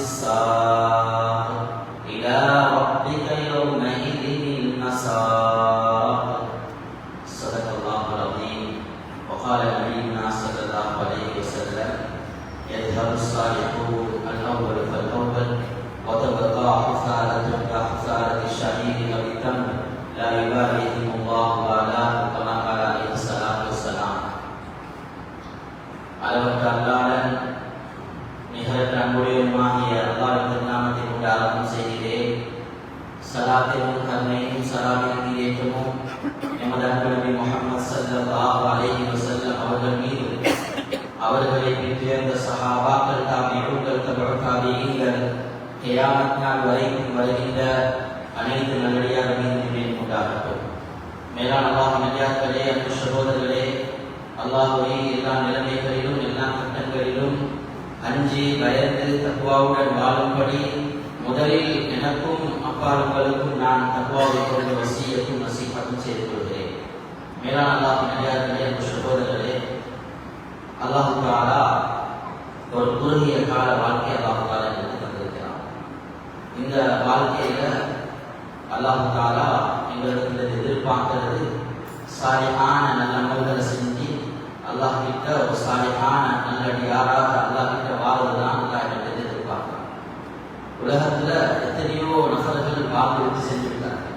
الساق إلى ربك يومئذ المساق صدق الله العظيم. وقال نبينا صلى الله عليه وسلم يذهب الصالحون الأول فالأول وتبقى حفالة كحفالة الشهيد أو التمر لا يباليهم الله بالاه كما قال عليه الصلاة والسلام. அளவற்ற அல்லாஹ்வின் நிகரற்ற அன்புடையவனாகிய அல்லாஹ்வின் திருநாமத்தை கொண்டு ஆரம்பம் செய்கிறேன். ஸலாத்திலும் கருணையும் ஸலாமின் ஏற்றமும் எமது அன்பு நபி முஹம்மது ஸல்லல்லாஹு அலைஹி வஸல்லம் அவர்கள் மீது, அவர்களை பின்தொடர்ந்த சஹாபாக்கள், தாபிஊன்கள், தபஉ தாபிஈன்கள், கியாமத் நாள் வரைக்கும் வருகின்ற அனைத்து நல்லடியார்கள் மீது உண்டாகட்டும். மேலான அல்லாஹ்வின் நல்லடியார்களே, அன்பு சகோதரர்களே, அல்லாஹ்வை எல்லா நிலைமைகளிலும் எல்லா கட்டங்களிலும் அஞ்சி பயந்து தக்வாவுடன் வாழும்படி முதலில் எனக்கும் அப்பாலுங்களுக்கும் நான் தக்வாவை கொண்ட வசியத்தும் நசீஹத்தும் செய்து கொள்கிறேன். மேலான அல்லாஹ்வின் நல்லடியார்களே, அன்பு சகோதரர்களே, அல்லாஹ் தஆலா ஒரு குறுகிய கால வாழ்க்கை அல்லாஹ் தஆலா எனக்கு தந்திருக்கிறார். இந்த வாழ்க்கையில அல்லாஹ் தஆலா எங்களுக்கு எதிர்பார்க்கிறது சாலிஹான நல்ல அமல்களை செஞ்சு அல்லாஹ் கிட்ட ஒரு சாலிஹான நல்லடியாராக அல்லாஹ் கிட்ட வாழ்வதுதான் அல்லாஹ் கிட்ட எதிர்பார்க்கிறார். உலகத்துல எத்தனையோ நபர்கள் வாழ்ந்து விட்டு சென்றிருக்கிறார்கள்,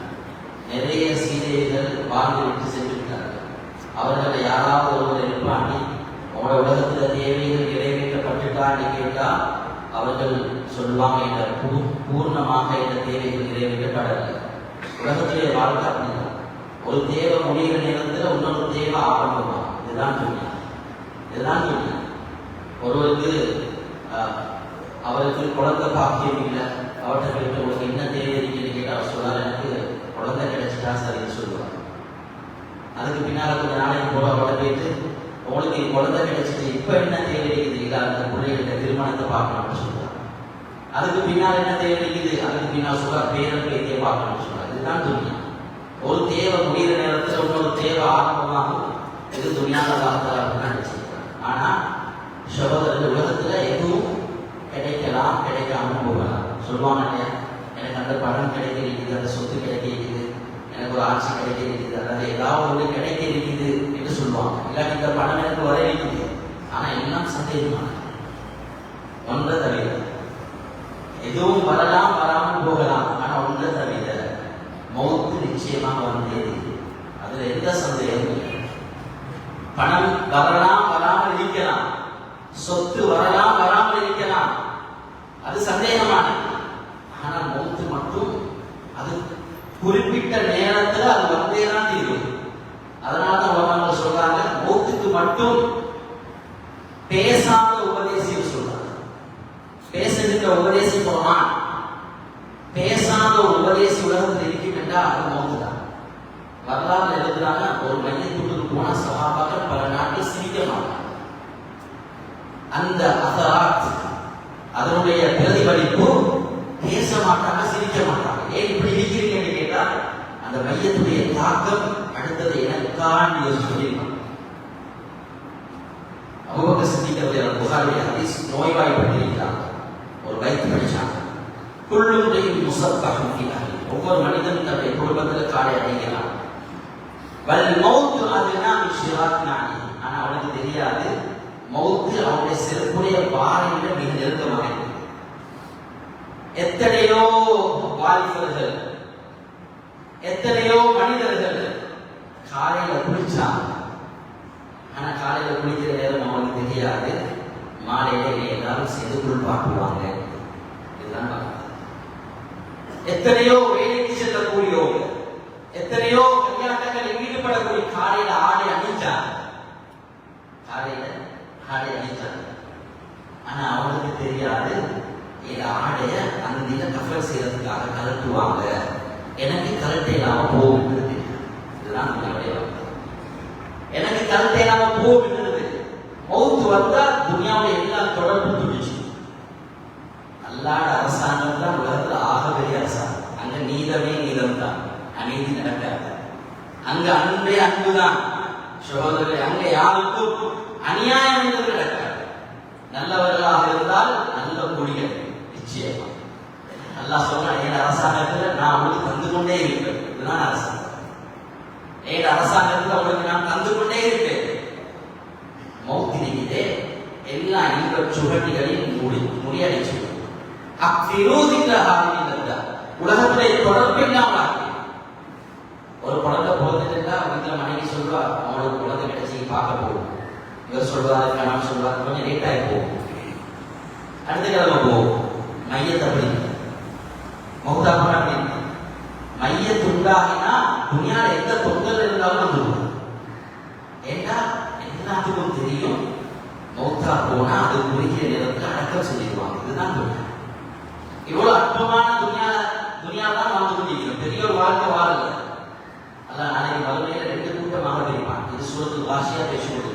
நிறைய சீதைகள் வாழ்ந்து விட்டு சென்றிருக்கிறார்கள். அவர்களை யாராவது ஒருவர் எழுப்பாண்டி உங்களோட உலகத்துல தேவைகள் நிறைவேற்றப்பட்டுட்டான்னு கேட்டா அவர்கள் சொல்லுவாங்க, இந்த பூர்ணமாக இந்த தேவைகள் நிறைவேற்றப்படவில்லை. உலகத்திலே வாழ்க்கை அப்படிதான், ஒரு தேவை முடிகிற நேரத்தில் இன்னொரு தேவை ஆரம்பமாகும். இதுதான் துன்யா, இதுதான் துன்யா. ஒருவருக்கு அவருக்கு குழந்தை பாக்கியம் இல்லை, அவர்கிட்ட கேட்டு உங்களுக்கு என்ன தேவை இருக்குன்னு கேட்டு அவர் சொல்றாரு, எனக்கு குழந்தை கிடைச்சிட்டா சரின்னு சொல்லுவார். அதுக்கு பின்னால் கொஞ்சம் நாளைக்கு போல அவர்கிட்ட கேட்டு உங்களுக்கு குழந்தை கிடைச்சிட்டு இப்ப என்ன தேவை இருக்குது, இல்லை அந்த பிள்ளைகிட்ட திருமணத்தை பார்க்கணும்னு சொல்றாரு. அதுக்கு பின்னால் என்ன தேவை இருக்குது, அதுக்கு பின்னால் சொல்றார் பேரன் பேத்தியை பார்க்கணும்னு சொல்றாரு. இதுதான் துன்யா. ஒரு தேவை முடிகிற நேரத்தில் இன்னொரு தேவை ஆரம்பமாகும். இது துன்யால நினைச்சிருக்காங்க. ஆனா சகோதரர்கள், உலகத்துல எதுவும் கிடைக்கலாம், கிடைக்காம போகலாம். சொல்லுவாங்க இல்லையா, எனக்கு அந்த பணம் கிடைக்க இருக்குது, அந்த சொத்து கிடைக்க இருக்குது, எனக்கு ஒரு ஆட்சி கிடைக்க இருக்குது, அதாவது ஏதாவது ஒன்று கிடைக்க இருக்குது என்று சொல்லுவாங்க. இல்லாட்டி இந்த பணம் எனக்கு வர இருக்குது, ஆனா எல்லாம் சந்தேகமான ஒன்றை தவிர எதுவும் வரலாம் வராமல் போகலாம். ஆனா ஒன்றை தவிர மௌத்து நிச்சயமாக வந்தது, அதுல எந்த சந்தேகமும் இல்லை. பணம் வரலாம் வராமல் இருக்கலாம், சொத்து வரலாம் வராமல் இருக்கலாம், அது சந்தேகமானது. ஆனால் மௌத்து மட்டும் அது குறிப்பிட்ட நேரத்தில் அது வந்தேதான் தீரும். அதனாலதான் உலகங்கள் சொல்றாங்க, மௌத்துக்கு மட்டும் பேசாத உபதேசியம் சொல்றாங்க. பேசுகின்ற உபதேசி போவான், பேசாத உபதேசி உலகத்தில் இருக்கும் என்றால் அது மௌத்து தான். வரலாறு எழுதுறாங்க, ஒரு மையத்துக்கு போனா சஹாபாக்கள் பல நாட்கள் சிரிக்க மாட்டாங்க. அந்த அசராத், அதனுடைய பிரதிபலிப்பு, பேச மாட்டாங்க, சிரிக்க மாட்டாங்க. ஏன் இப்படி இருக்கிறீங்கன்னு கேட்டா அந்த மையத்துடைய தாக்கம் அடுத்தது எனக்கான் சொல்லியிருக்காங்க. அபூபக்கர் சித்திக் ரலியல்லாஹு புகாரியுடைய ஹதீஸ், நோய்வாய்ப்பட்டிருக்கிறாங்க, ஒரு வைத்து படிச்சாங்க. குல்லும்ரின் முஸப்பஹுன் ஃபீ அஹ்லி, ஒவ்வொரு மனிதனும் தன்னுடைய குடும்பத்தில் காலை அடைகிறான். வல் மௌத் அதுனா மின் ஷிராக் நானி, ஆனா அவனுக்கு தெரியாது மௌத்து அவனுடைய செருப்புடைய வாரையில மிக நெருக்கமாக இருக்கு. எத்தனையோ வாலிபர்கள், எத்தனையோ மனிதர்கள் காலையில குளிச்சாங்க, ஆனா காலையில குளிக்கிற நேரம் அவனுக்கு தெரியாது மாலையில எல்லாரும் சேர்ந்து குளிப்பாட்டுவாங்க. இதுதான் எத்தனையோ வேலைக்கு செல்லக்கூடியவங்க, எத்தனையோ கல்யாணங்களில் ஈடுபடக்கூடிய காலையில ஆடை அணிஞ்சாங்க, காலையில ஆடை அணிஞ்சாங்க. ஆனா அவனுக்கு தெரியாது இந்த ஆடைய அந்த கஃபர் செய்யறதுக்காக கலட்டுவாங்க, எனக்கு கலட்டை இல்லாம போகுது. இதுதான் எனக்கு கலட்டை இல்லாம போகுது. மௌத்து வந்தா துனியாவுடைய எல்லா தொடர்பு துடிச்சு. அல்லாஹ் அரசாங்கம் தான் உலகத்துல ஆகப்பெரிய அரசாங்கம். அங்க நீதமே நீதம் தான், அநீதி நடக்காது. அங்க அன்பே அன்புதான். சகோதரர்களே, அங்க யாருக்கும் அநியாயம் என்பது நடக்காது. நல்லவர்களாக இருந்தால் நல்ல கூலிகள் நிச்சயம். அல்லாஹ் சொல்றான், என் அரசாங்கத்தில் நான் உங்களுக்கு தந்து கொண்டே இருப்பேன். இதுதான் அரசாங்கம். என் அரசாங்கத்தில் உங்களுக்கு நான் தந்து கொண்டே இருப்பேன். மௌத்திரிகளே எல்லா இன்ப சுகட்டிகளையும் முறியடிச்சு உலகத்திலே தொடர்பில்லாமல் ஒரு குழந்தை போகிறதுக்கு வீட்டில் மனைவி சொல்வா, அவங்களுக்கு குழந்தை கிடைச்சி பார்க்க போகும். இவர் சொல்வாரு, கணவன் சொல்வார், கொஞ்சம் லேட் ஆகி போகும். அடுத்த கிழமை போகும். மையத்தை அப்படி மௌத்தாப்பா அப்படின்னு மைய துண்டாகினா துணியால எந்த தொங்கல் இருந்தாலும் வந்துடும். ஏண்டா எல்லாத்துக்கும் தெரியும், மௌத்தா போனா அது குறிக்கிற நேரத்தில் அடக்கம் செஞ்சிருவாங்க. இதுதான் துணியா. இவ்வளவு அற்பமான துணியாதான் வாழ்ந்து கொண்டிருக்கிறோம். பெரிய ஒரு வாழ்க்கை வாழல. அதான் நாளைக்கு மறுமையில 2 கூட்டமாக பிரிப்பான். இது சூரத்துல் வாஷியா பேசுவது.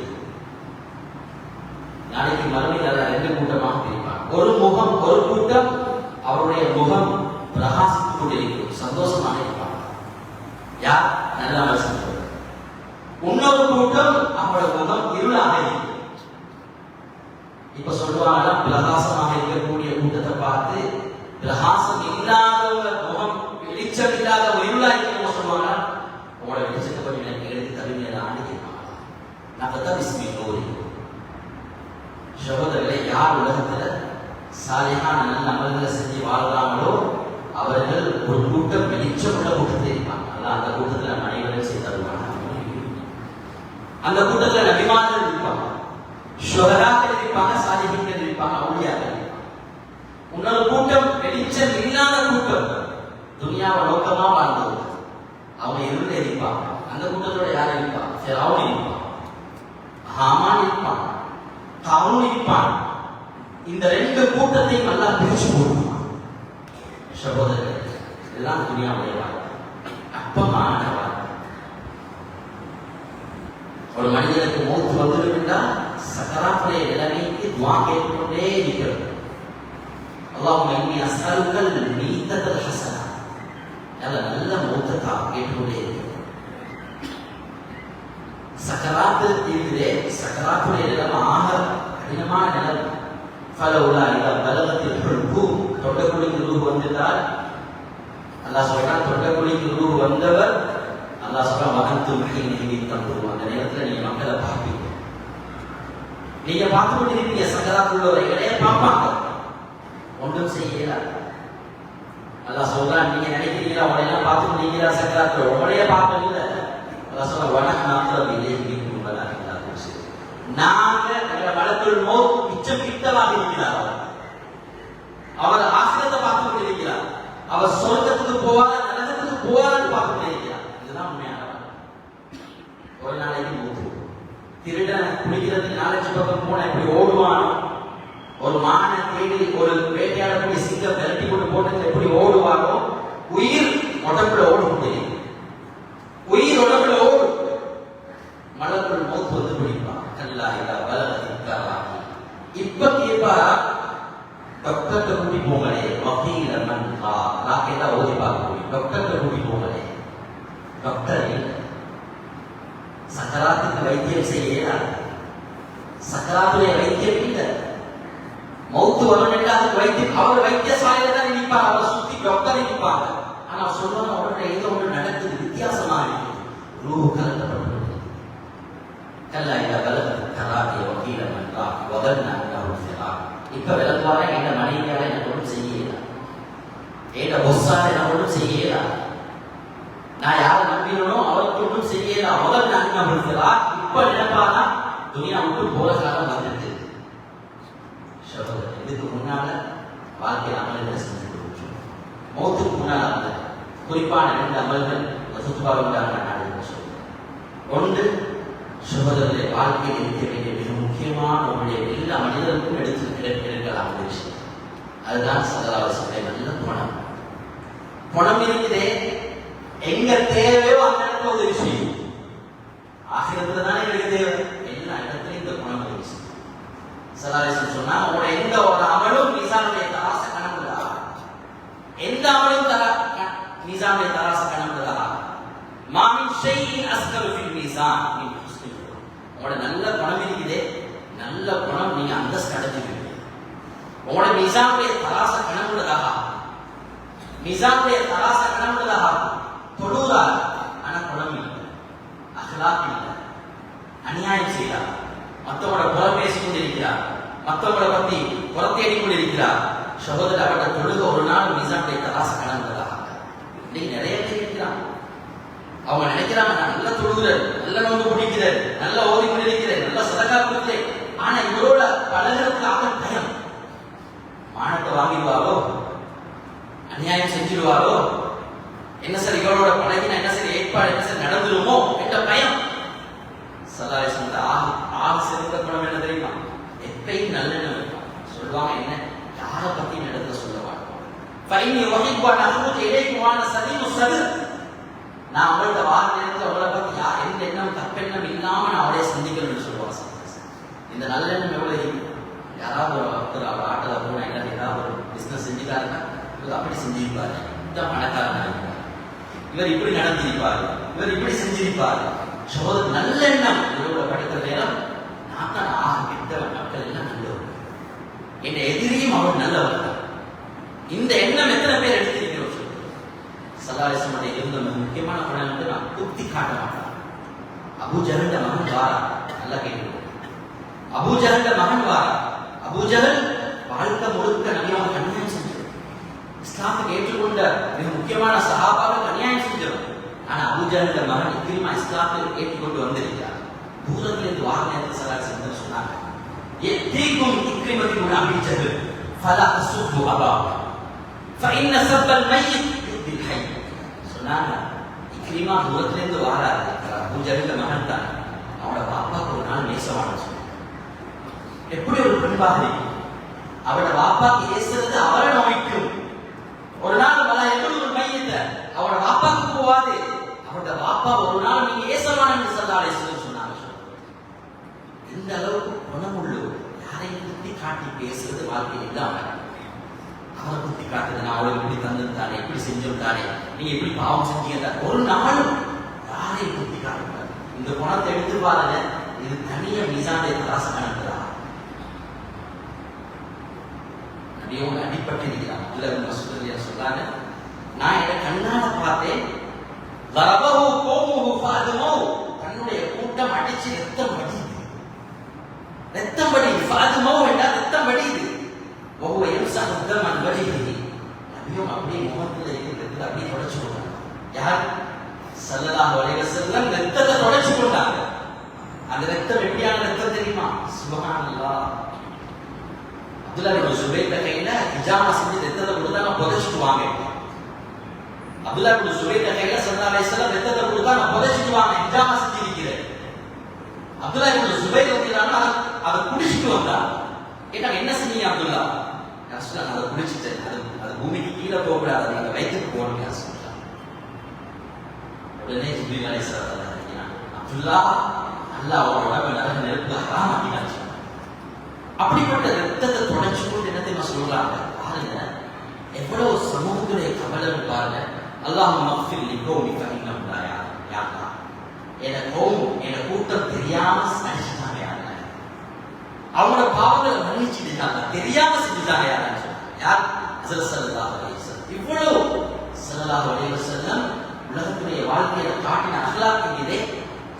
நாளைக்கு மறுமையில 2 கூட்டமாக பிரிப்பான். ஒரு கூட்டம் அவருடைய முகம் பிரகாசித்துக் கொண்டிருக்கும், சந்தோஷமாக இருப்பாங்க. யார்? நல்ல அமல் செஞ்சவர். இன்னொரு கூட்டம் அவருடைய முகம் இருளாக இருக்கும். இப்ப சொல்லுவாங்க, பிரகாசமாக இருக்கக்கூடிய கூட்டத்தை பார்த்து பிரகாசம் இல்லாதவங்க முகம் வெளிச்சம் இல்லாத இருளா இருக்கணும் சொல்லுவாங்க. உங்களோட வெளிச்சத்தை கொஞ்சம் எனக்கு எடுத்து தவிர ஆண்டிருப்பாங்க. நான் தான் விஸ்மி நோரி சகோதரர்களை, யார் உலகத்துல சாலிஹான நல்ல அமல்களை செஞ்சு வாழ்றாங்களோ அவர்கள் ஒரு கூட்டம் வெளிச்சம் உள்ள கூட்டத்தில் இருப்பாங்க. அதான் அந்த கூட்டத்தில் அனைவரும் செய்து தருவாங்க. அந்த கூட்டத்தில் நபிமார்கள் இருப்பாங்க, ஷுஹராக்கள் இருப்பாங்க, சாலிஹீன்கள் இருப்பாங்க, அவுலியாக்கள். இன்னொரு கூட்டம் வெளிச்சம் இல்லாத கூட்டம், துனியாவை நோக்கமா வாழ்ந்தவங்க, அவங்க இருளே இருப்பாங்க. அந்த கூட்டத்தோட யார் இருப்பாங்க? ஃபிரௌன் இருப்பான், ஹாமான் இருப்பான், காரூன் இருப்பான். இந்த 2 கூட்டத்தையும் அல்லாஹ் பிரிச்சு போடுவான். சகோதரர்களே, இதெல்லாம் துனியாவுடைய வாழ்க்கை, அற்பமான வாழ்க்கை. ஒரு மனிதனுக்கு மௌத் வந்துவிட்டால் சக்கராத்துடைய நிலைமைக்கு துஆ கேட்டுக்கொண்டே இருக்கிறது. அல்லாஹும்ம இன்னி அஸ்அலுக்கல் மீத்தத்தல் ஹஸனா, நல்ல மௌத்தை கேட்டுக்கொண்டே இருக்கிறது. சக்கராத்து இருக்கிறே, சக்கராத்துடைய நிலைமை ஆக கடினமான நிலைமை. ஃபலவுலா இதா பலகத்தில் ஹுல்கூம், தொண்டக்குழிக்கு ரூஹ் வந்துட்டால் அல்லாஹ் சொல்றான், தொண்டக்குழிக்கு ரூஹ் வந்தவர் அல்லாஹ் சொல்றான், வஅன்தும் ஹீனஇதின் தன்துரூன், அந்த நேரத்தில் நீங்க மக்களை பார்ப்பீங்க. நீங்க பார்த்து கொண்டிருப்பீங்க, சக்கராத்துள்ளவர்களே பார்ப்பாங்க, ஒன்றும் செய்யல. அல்லாஹ் சொல்றான், நீங்க நினைக்கிறீங்களா உடனே பார்த்து கொண்டிருக்கிறா சக்கராத்துல, உடனே பார்க்கல. அல்லாஹ் சொல்றான், வனஹ்னு அக்ரபு இலைஹி மின்கும் வலாகின் லா துப்சிரூன், நாங்க மலக்குல் மௌத் மிச்சம் கிட்டவாக இருக்கிறார். அவர் ஆசிரத்தை பார்த்து கொண்டிருக்கிறார், அவர் சொர்க்கத்துக்கு போவாரா நரகத்துக்கு போவாரான்னு பார்த்து கொண்டிருக்கிறார். இதுதான் உண்மையான ஒரு நாளைக்கு மூத்து. திருடன் குளிக்கிறதுக்கு 4 பக்கம் போன எப்படி ஓடுவானோ, ஒரு மானை தேடி ஒரு வேட்டையாடக்கூடிய சிங்கம் விரட்டி கொண்டு போட்டு எப்படி ஓடுவாரோ, உயிர் உடம்புல ஓடு, உயிர் உடம்புல ஓடு. மலக்குள் மௌத் வந்து பிடிப்பான். கல்லா இதா பலகத்தின் கர்ராஹி, இப்ப கேட்பா, டாக்டர்கிட்ட கூட்டி போங்களே, வக்கீல மன் ராக்கெட்டா ஓதி பார்க்க, டாக்டர்கிட்ட கூட்டி போங்களே. டாக்டர் இல்லை, சக்கராத்துக்கு வைத்தியம் செய்ய, சக்கராத்துடைய வைத்தியம் இல்லை. மௌத்து வரும் அதுக்கு வைத்தியம், அவர் வைத்தியசாலையில தான் நிற்பாங்க, அவரை சுத்தி டாக்டர் நிற்பாங்க. ஆனா சொல்றாங்க, உடனே ஏதோ ஒன்று நடக்குது, வித்தியாசமா இருக்கு, ரூஹ் கலக்கப்பட்டு. கல்லா இதா பலகத்தின் கர்ராஹி வக்கீல மன் ராக் வதன்னா அன்னஹு ஃபிராக். இப்ப விளக்குவாரா, என் மனைவியால எனக்கு ஒன்றும் செய்யல, என் பொஸ்ஸால எனக்கு ஒன்றும் செய்யல, நான் யாரை நம்பினோ அவருக்கு ஒன்றும் செய்யல, அவதன்னா அன்னஹு ஃபிராக். இப்ப நினைப்பானா துனியா விட்டு போற காலம் வந்துட்டு. இதுக்கு முன்னால வாழ்க்கையில் அமல்களை செஞ்சு கொடுத்தோம். மௌத்துக்கு முன்னால் அந்த குறிப்பான 2 அமல்கள் ஒன்று, சகோதரர்களை வாழ்க்கையில் இருக்க வேண்டிய மிக முக்கியமான உங்களுடைய எல்லா மனிதருக்கும் எடுக்கலாம் விஷயம். அதுதான் சதராவசத்தை நல்ல பணம். பணம் இருக்குதே, எங்க தேவையோ அந்த இடத்துல உதவி செய்யும். ஆசிரியத்துல தானே எங்களுக்கு தேவை, எல்லா இடத்துலையும் இந்த பணம் உதவி செய்யும். சதராவசம் சொன்னா, உங்களோட எந்த ஒரு அமலும் மீசானுடைய தராச கணக்குதா, எந்த அமலும் மீசானுடைய தராச கணக்குதா, மாமின் ஷைஇன் அஸ்கரு ஃபில் மீசான். உங்களோட நல்ல பணம் இருக்குதே, நல்ல பணம் நீங்க அந்தஸ்து அடைஞ்சிருக்கீங்க. உங்களோட மீசானுடைய தராச கணக்குள்ளதாக மிசானுடைய தராச கடம்புள்ளதாக தொழுகிறார், ஆனா குணம் இல்லை, அஹ்லாக் இல்லை, அநியாயம் செய்கிறார், மற்றவங்களோட புறம் பேசிக் கொண்டிருக்கிறார், மற்றவங்களை பத்தி புறத்தேடி கொண்டிருக்கிறார். சகோதரர் அவருடைய தொழுக ஒரு நாள் மிசானுடைய தராச கடந்ததாக. இன்னைக்கு நிறைய பேர் இருக்கிறான், அவங்க நினைக்கிறாங்க நான் நல்லா தொழுகிறேன், நல்ல நோன்பு பிடிக்கிறேன், நல்லா ஓதி கொண்டிருக்கிறேன், நல்ல சதகா கொடுக்கிறேன், ஆனா இவரோட பழகிறதுக்காக பயம். மானத்தை வாங்கிடுவாரோ, அநியாயம் செஞ்சிடுவாரோ, என்ன சார் இவரோட பழகினா என்ன சார் ஏற்பாடு என்ன சார் நடந்துருமோ என்ற பயம். சல்லாஹ் சொன்ன ஆக சிறந்த குணம் என்ன தெரியுமா? எப்பயும் நல்லெண்ணம் இருக்கும். சொல்லுவாங்க என்ன யாரை பத்தியும் இடத்துல சொல்ல மாட்டோம். ஃபைனி வஹிப்பான அஹ்மத் இலைக்குமான சதீமு சதர். நான் அவங்கள்ட்ட வார நேரத்தில் அவளை பத்தி யார் எந்த எண்ணம் தப்பெண்ணம் இல்லாம நான் அவளைய சந்திக்கணும்னு சொல்லுவாங்க. இந்த நல்லெண்ணம் எவ்வளவு இருக்கு? யாராவது ஒருத்தர் அவர் ஆட்டில் போனா என்ன ஏதாவது ஒரு பிசினஸ் செஞ்சுக்காருன்னா இவர் அப்படி செஞ்சிருப்பாரு, இந்த பணக்காரனா இருப்பார், இவர் இப்படி நடந்திருப்பாரு, இவர் இப்படி செஞ்சிருப்பாரு. சகோதரர் நல்லெண்ணம் இவரோட படிக்கிற நேரம் நான் தான் ஆக கெட்டவன், மக்கள் எல்லாம் நல்லவர், என் எதிரியும் அவர் நல்லவர். இந்த எண்ணம் எத்தனை பேர் எடுத்திருக்கிறோம்? சல்லாஹ் இருந்த முக்கியமான குணம் வந்து நான் குத்தி காட்ட மாட்டான். அபூஜஹல் மகன் வாரா, நல்லா கேட்கிறோம். அபூஜஹல் மகன் வாரா. அபூஜஹல் வாழ்க்கை முழுக்க நபியாக அநியாயம் செஞ்சது, இஸ்லாமுக்கு ஏற்றுக்கொண்ட மிக முக்கியமான சஹாபாவுக்கு அநியாயம் செஞ்சவர். ஆனா அபூஜஹல் மகன் இக்ரிமா இஸ்லாத்தை ஏற்றுக்கொண்டு வந்திருக்கிறார். தூரத்திலிருந்து வார நேரத்தில் சல்லாஹ் சென்று சொன்னாங்க, எத்தீக்கும் இக்ரிமத்தின் அபூஜஹல் ஃபலா தசுப்பு அபாஹு ஃபஇன்ன சப்பல் மையித் யுத்தில் ஹய். சொன்னாங்க இக்ரிமா தூரத்திலிருந்து வாராரு, அபூஜஹல் மகன் தான், அவனோட பாப்பாவுக்கு ஒரு நாள் நேசமான சொன்னாங்க. எப்படி ஒரு பண்பாக அவரோட வாப்பாக்கு ஏசுறது அவரை நோய்க்கும். ஒரு நாள் பல எப்படி ஒரு மையத்தை அவரோட வாப்பாக்கு போவாது, அவரோட வாப்பா ஒரு நாள் நீங்க ஏசவான என்று சொன்னாங்க. இந்த அளவுக்கு குணமுள்ள யாரையும் குத்தி காட்டி பேசுறது வாழ்க்கையில் இல்லாம அவரை குத்தி காட்டுறது, நான் அவளை இப்படி தந்துட்டானே, இப்படி செஞ்சுட்டானே, நீங்க எப்படி பாவம் செஞ்சீங்க, ஒரு நாளும் யாரையும் குத்தி காட்டுறாரு. இந்த குணத்தை எடுத்து பாருங்க, இது தனியா மீசானுடைய தராச கணக்குறா. அடிப்பட்டு இருக்கிறான். சொல்றாங்க, நான் என்ன கண்ணால பார்த்தேன், தன்னுடைய கூட்டம் அடிச்சு ரத்தம் வடியுது, ரத்தம் வடியுது. ஃபாதுமோ என்றால் ரத்தம் வடியுது. நபியும் அப்படியே முகத்துல இருக்கிறது அப்படியே தொடச்சு கொண்டாங்க. யார்? ஸல்லல்லாஹு அலைஹி வஸல்லம் ரத்தத்தை தொடச்சு கொண்டாங்க. அந்த ரத்தம் எப்படியான ரத்தம் தெரியுமா? சுப்ஹானல்லாஹ். அப்துல்லாஹ் இப்னு சுபைர் கையில ஹிஜாமா செஞ்சு ரத்தத்தை கொடுத்தா நான் புதைச்சிடுவாங்க. அப்துல்லாஹ் இப்னு சுபைர் கையில ஸல்லல்லாஹு அலைஹி வஸல்லம் ரத்தத்தை கொடுத்தா நான் புதைச்சிடுவாங்க, ஹிஜாமா செஞ்சிருக்கிறேன். அப்துல்லாஹ் இப்னு சுபைர் ரலியல்லாஹு அதை குடிச்சிட்டு வந்தா கேட்டாங்க, என்ன செஞ்சீங்க அப்துல்லா? ரசூலுல்லாஹ் அதை குடிச்சிட்டேன், அது பூமிக்கு கீழே போகக்கூடாது, நீங்க வயிற்றுக்கு போகணும் ரசூலுல்லாஹ். உடனே ஜிப்ரீல் அலைஹிஸ்ஸலாம் அப்துல்லா அல்லாஹ் அவரோட நரக நெருப்பு ஹராம் ஆக்கினாச்சு. அப்படிப்பட்ட ரத்தத்தை தொடச்சு கொண்டு என்னத்தை சொல்றாங்க பாருங்க, எவ்வளவு சமூகத்துடைய கவலை பாருங்க. அல்லாஹ் மக்ஃபிர் லிகௌமி ஃபஇன்னஹும் லா யஅலமூன். என கூட்டம் தெரியாம நடிச்சுட்டாங்க, அவங்களோட பாவங்களை மன்னிச்சுட்டாங்க, தெரியாம செஞ்சுட்டாங்க. யார்? ஹஜ்ரத் ஸல்லல்லாஹு அலைஹி வஸல்லம். இவ்வளவு ஸல்லல்லாஹு அலைஹி வஸல்லம் உலகத்துடைய வாழ்க்கையில காட்டின அஹ்லாக் இதே.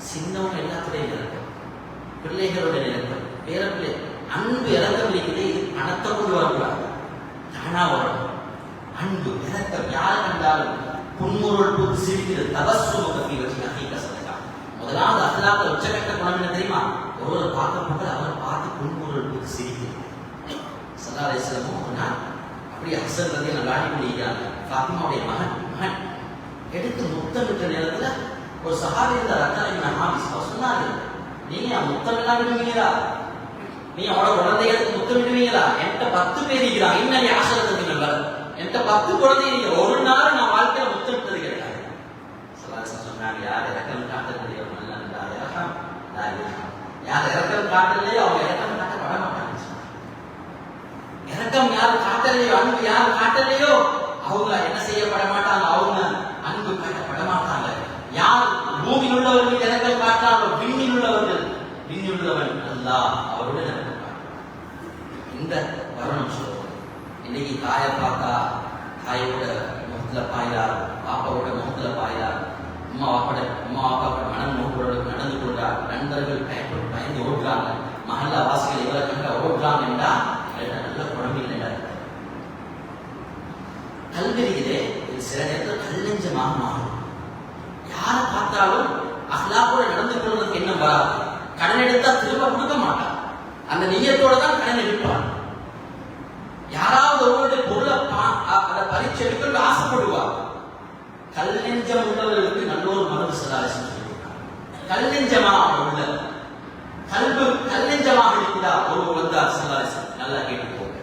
சின்னவங்க எல்லாத்துடைய இருக்கும், பிள்ளைகளோட இருக்கும், பேரப்பிள்ளை அன்பு இறக்கம் இருக்குது. இது பணத்தை கொண்டு வரக்கூடாது, தானா வரணும். அன்பு இறக்கம் யார் கண்டாலும் புன்முறுவல் புது சிரிக்கிறது, தபஸ்ஸுமுக வச்சு அகீக சதகா. முதலாவது அஹ்லாக்ல உச்சகட்ட குணம் என்ன தெரியுமா? ஒருவரை பார்க்க போது அவரை பார்த்து புன்முறுவல் புது சிரிக்கிறது. ஸல்லல்லாஹு அலைஹி வஸல்லம் அப்படியே ஹசன் ரலியல்லாஹு அன்ஹு விளையாடி கொண்டிருக்கிறாங்க. ஃபாத்திமாவுடைய மகன் எடுத்து முத்தமிட்ட நேரத்துல ஒரு சஹாபி இருந்தார், அக்கா இப்னு ஹாபிஸ். அவர் சொன்னாரு, நீங்க முத்தமிடலாம் விடுவீங்களா? நீ அவனோட குழந்தைகளுக்கு முத்தமிடுவீங்களா? என்கிட்ட 10 பேர் இருக்கிறாங்க, இன்னும் ஆசிரத்துக்கு நல்ல என்கிட்ட 10 குழந்தைங்க, ஒரு நாள் நான் வாழ்க்கையில முத்தமிட்டது கிடையாது. சொன்னாங்க, யார் இறக்கம் காட்டலையோ யார் இறக்கம் காட்டலையோ அவங்க இறக்கம் காட்ட பட மாட்டாங்க. இறக்கம் யார் காட்டலையோ, அன்பு யார் காட்டலையோ அவங்க என்ன செய்யப்பட மாட்டாங்க, அவங்க அன்பு காட்டப்பட மாட்டாங்க. யார் பூமியில் உள்ளவர்கள் இறக்கம் காட்டாங்களோ, விண்ணில் உள்ளவர்கள், விண்ணில் உள்ளவன் அல்லாஹ் அவருடன் இறக்கம் காட்டுவான். இந்த வருணம் சொல்லுவோம். இன்னைக்கு தாயை பார்த்தா தாயோட முகத்துல பாயிறார், பாப்பாவோட முகத்துல பாயிறார், அம்மா அப்பாவோட மனம் நோக்கோடு நடந்து கொள்றார், நண்பர்கள் பயந்து ஓடுறாங்க, மஹல்லா வாசிகள் இவரை கண்ட ஓடுறாங்க என்றா நல்ல குழம்பில்லை. கல்வியிலே சில நேரத்தில் கல்லஞ்சமாக மாறும். யாரை பார்த்தாலும் அஹ்லாக்கோட நடந்து கொள்வதற்கு என்ன வராது. கடன் எடுத்தா திரும்ப கொடுக்க மாட்டான், அந்த நியத்தோட தான் கடன் எடுப்பான். யாராவது ஒருவருடைய பொருளை அதை பரீட்சை எடுக்க ஆசைப்படுவார். கல் நெஞ்சம் உள்ளவர்களுக்கு நல்ல ஒரு மருந்து சதாரிசம் சொல்லியிருக்காங்க. கல் நெஞ்சமா உள்ள கல் நெஞ்சமாக இருக்கிறா ஒரு வந்தார் சதாரிசம். நல்லா கேட்டு போங்க.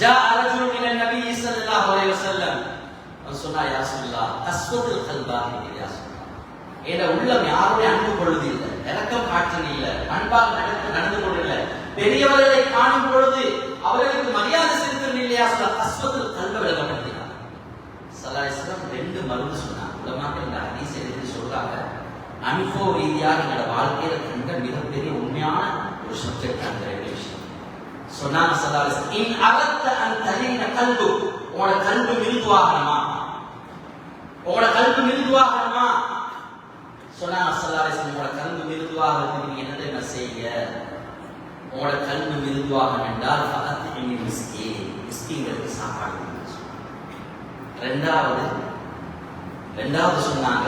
ஜா ரஜுலுன் இலா நபி ஸல்லல்லாஹு அலைஹி வஸல்லம் சொன்னா, யா ரசூலல்லாஹ் அஸ்வதுல் கல்பாஹி யா ரசூலல்லாஹ், என்ற உள்ளம் யாருடைய அன்பு கொள்வது இல்லை, இரக்கம் காட்டுறது இல்லை, அன்பாக நடந்து கொள்ளல, பெரியவர்களை காணும் பொழுது அவர்களுக்கு மரியாதை செலுத்தணும் இல்லையா? அஸ்வதுல் கல்ப விளக்கப்படுத்தினார். சல்லாஹ் ரெண்டு மருந்து சொன்னாங்க. உலமாக்கள் இந்த ஹதீஸ் எடுத்து சொல்றாங்க, அனுபவ ரீதியாக எங்களோட வாழ்க்கையில கண்ட மிகப்பெரிய உண்மையான ஒரு சப்ஜெக்ட் அந்த ரெண்டு விஷயம் சொன்னாங்க. சல்லாஹ் இன் அரத்த அன் தலீன கல்பு, உங்களோட கல்பு மிருதுவாகணுமா, உங்களோட கல்பு மிருதுவாகணுமா சொன்னாங்க. சல்லாஹ் உங்களோட கல்பு மிருதுவாக நீங்க என்ன செய்ய? உங்களோட கல்வி மிருதுவாக என்றால் மிஸ்கீன்களுக்கு சாப்பாடு. ரெண்டாவது சொன்னாங்க,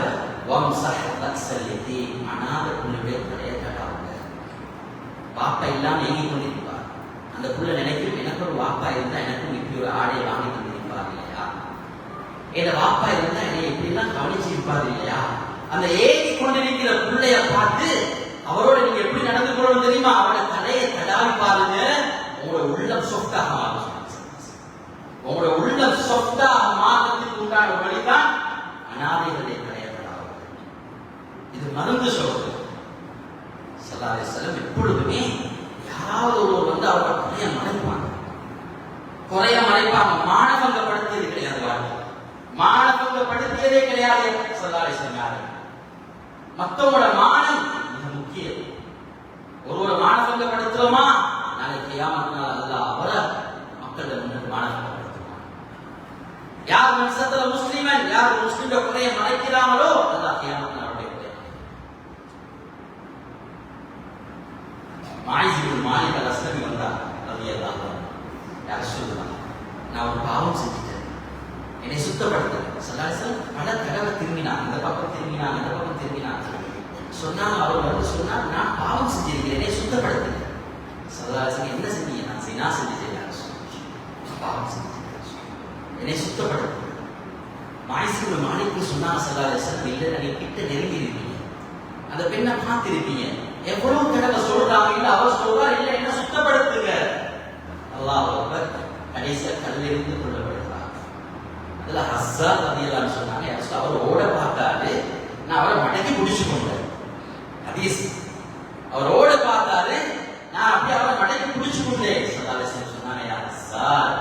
அனாத புள்ளுடைய தலையை தட்டாங்க. வாப்பா இல்லாம ஏங்கி கொண்டிருப்பார். அந்த புள்ள நினைக்கும், எனக்கு ஒரு வாப்பா இருந்தா எனக்கும் இப்படி ஒரு ஆடையை வாங்கி கொண்டிருப்பார் இல்லையா, என் வாப்பா இருந்தா என்னை எப்படிலாம் கவனிச்சு இருப்பார் இல்லையா. அந்த ஏங்கி கொண்டிருக்கிற புள்ளைய பார்த்து அவரோட நீங்க எப்படி நடந்து கொள்ளணும் தெரியுமா? அவரோட தலையை தடாவி பாருங்க, உங்களோட உள்ளம் சொஃப்டாக மாறும். உங்களோட உள்ளம் சொஃப்டாக மாறதுக்கு உண்டான வழிதான் அனாதைகளுடைய தலையை தடாவது. இது மருந்து சொல்றது. ஸல்லல்லாஹு அலைஹி வஸல்லம் எப்பொழுதுமே யாராவது ஒருவர் வந்து அவரோட குறைய மறைப்பாங்க, மானபங்கப்படுத்தியது கிடையாது. வாழ்க்கை மானபங்கப்படுத்தியதே கிடையாது. ஸல்லல்லாஹு அலைஹி வஸல்லம் மற்றவங்களோட மானம் முக்கியம். ஒருவரை மானபங்கப்படுத்துறோமா, நாளைக்கு கியாமத் நாள் அல்லாஹ் அவரை மக்கள் முன்னிட்டு மானபங்கப்படுத்துவான். யார் மனுஷத்துல முஸ்லிமன், யார் முஸ்லிம் குறைய மறைக்கிறாங்களோ அல்லாஹ் கியாமத் நாளுடைய குறைய. மாயிஸ் மாலிக் அல் அஸ்லமி வந்தார் ரலியல்லாஹு அன்ஹு. யா ரசூலல்லாஹ், நான் ஒரு பாவம் செஞ்சிட்டேன், என்னை சுத்தப்படுத்துறேன். ஸல்லல்லாஹு அலைஹி வஸல்லம் பல தடவை திரும்பினான், இந்த பக்கம் திரும்பினான், இந்த பக்கம் திரும்பினான். சொன்னாங்க, அவர் வந்து சொன்னார், நான் பாவம் செஞ்சிருக்கிறேன், சுத்தப்படுத்துறேன். ஸல்லல்லாஹு அலைஹி வஸல்லம் என்ன செஞ்சீங்க? நான் சினா செஞ்சிட்டேன், பாவம் செஞ்சிட்டேன், என்னை சுத்தப்படுத்து. மாயிஸ் மாலிக்கு சொன்னாங்க ஸல்லல்லாஹு அலைஹி வஸல்லம், இல்லை நீங்க கிட்ட நெருங்கி இருப்பீங்க, அந்த பெண்ணை பார்த்திருப்பீங்க, எவ்வளவு தடவை சொல்றாங்க, இல்ல அவர் சொல்றார், இல்ல என்ன சுத்தப்படுத்துங்க. அல்லாஹ் அக்பர். கடைசியா கல்லிருந்து கொள்ளப்படுகிறார். அதுல ஹஸ்ஸான் ரலியல்லாஹு அன்ஹு சொன்னாங்க, அவர் ஓட பார்த்தாரு, நான் அவரை மடக்கி பிடிச்சு கொண்டேன். ஹதீஸ், அவர் ஓட பார்த்தாரு, நான் அப்படியே அவரை மடக்கி பிடிச்சு கொண்டேன். ஸல்லல்லாஹு அலைஹி வஸல்லம் சொன்னாங்க, யா ஹஸ்ஸான்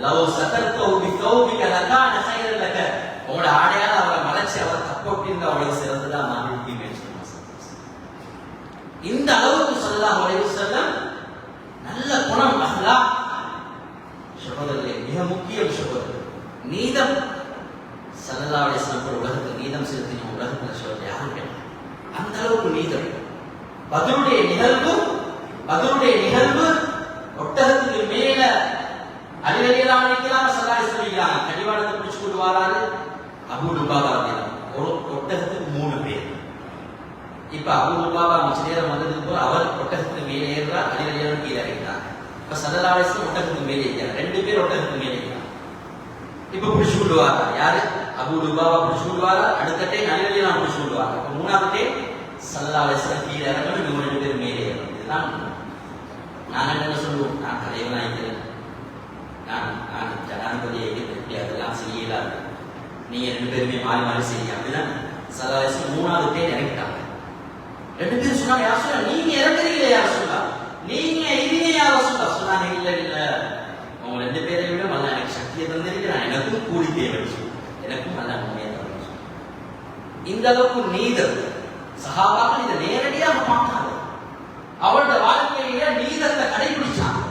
லவ் சதர்தஹு பிதௌபிக லகான கைரன் லக, உங்களோட ஆடையால அவரை மறைச்சு அவர் தப்போட்டிருந்தா அவ்வளவு சிறந்ததா நான் இருப்பீங்க. இந்த அளவுக்கு ஸல்லல்லாஹு அலைஹி வஸல்லம் நல்ல குணம், அஹ்லாக். சகோதரர்களே, மிக முக்கியம் சகோதரர், நீதம். ஸல்லல்லாஹு அலைஹி வஸல்லம் உலகத்தில் நீதம் செலுத்தின உலகத்தில் சொல்றது யாரும் கிடையாது. அந்த அளவுக்கு நீதம். பத்ருடைய நிகழ்வு ஒட்டகத்துக்கு மேல அலி ரலியல்லாஹு அன்ஹு ஸல்லல்லாஹு அலைஹி வஸல்லம் கடிவாளத்தை பிடிச்சு கொண்டு வராரு. அபூ லுபாபா ஒரு ஒட்டகத்துக்கு 3 பேர். இப்ப அபூ லுபாபா மிச்ச நேரம் வந்ததுக்கு போல அவர் ஒட்டகத்துக்கு மேலே ஏறுறார், அலி ரலியல்லாஹு அன்ஹு கீழே இறங்கினார். இப்ப ஸல்லல்லாஹு அலைஹி வஸல்லம் ஒட்டகத்துக்கு மேலே ஏறினார், 2 பேர் ஒட்டகத்துக்கு மேலே ஏறினார். இப்ப பிடிச்சு கொண்டு வரார். யாரு? அபூ லுபாபா பிடிச்சு கொண்டு வரார். அடுத்த டைம் அலி ரலியல்லாஹு அன்ஹு பிடிச்சு கொண்டு வரார். அப்ப 3வது டைம் ஸல்லல்லாஹு அலைஹி வஸல்லம் கீழே இறங்கணும், இவங்க 2 பேர் மேலே ஏறணும். இதுதான் நாங்க என்ன சொல்லுவோம், நான் தலைவனாகிறேன், நான் ஜனாதிபதியை எப்படி அதெல்லாம் செய்யலாம், நீங்க 2 பேருமே மாறி செய்ய. அப்படிதான் ஸல்லல்லாஹு அலைஹி வஸல்லம் 3வது டைம் இறங்கிட்டாங்க. 2 பேரும் சொன்னாங்க, யார் சொல்ல நீங்க இறங்குறீங்களே, யார் சொல்ல நீங்க இருங்க, யார் சொல்ல சொன்னாங்க, இல்ல அவங்க 2 பேரை விட நல்லா எனக்கு சக்தியை தந்திருக்கிறான், எனக்கும் கூலி தேவை, எனக்கும் நல்லா உண்மையை தந்து. இந்த அளவுக்கு நீதம். சஹாபாக்கள் இதை நேரடியாக பார்த்தாங்க, அவரோட வாழ்க்கையில நீதத்தை கடைபிடிச்சாங்க.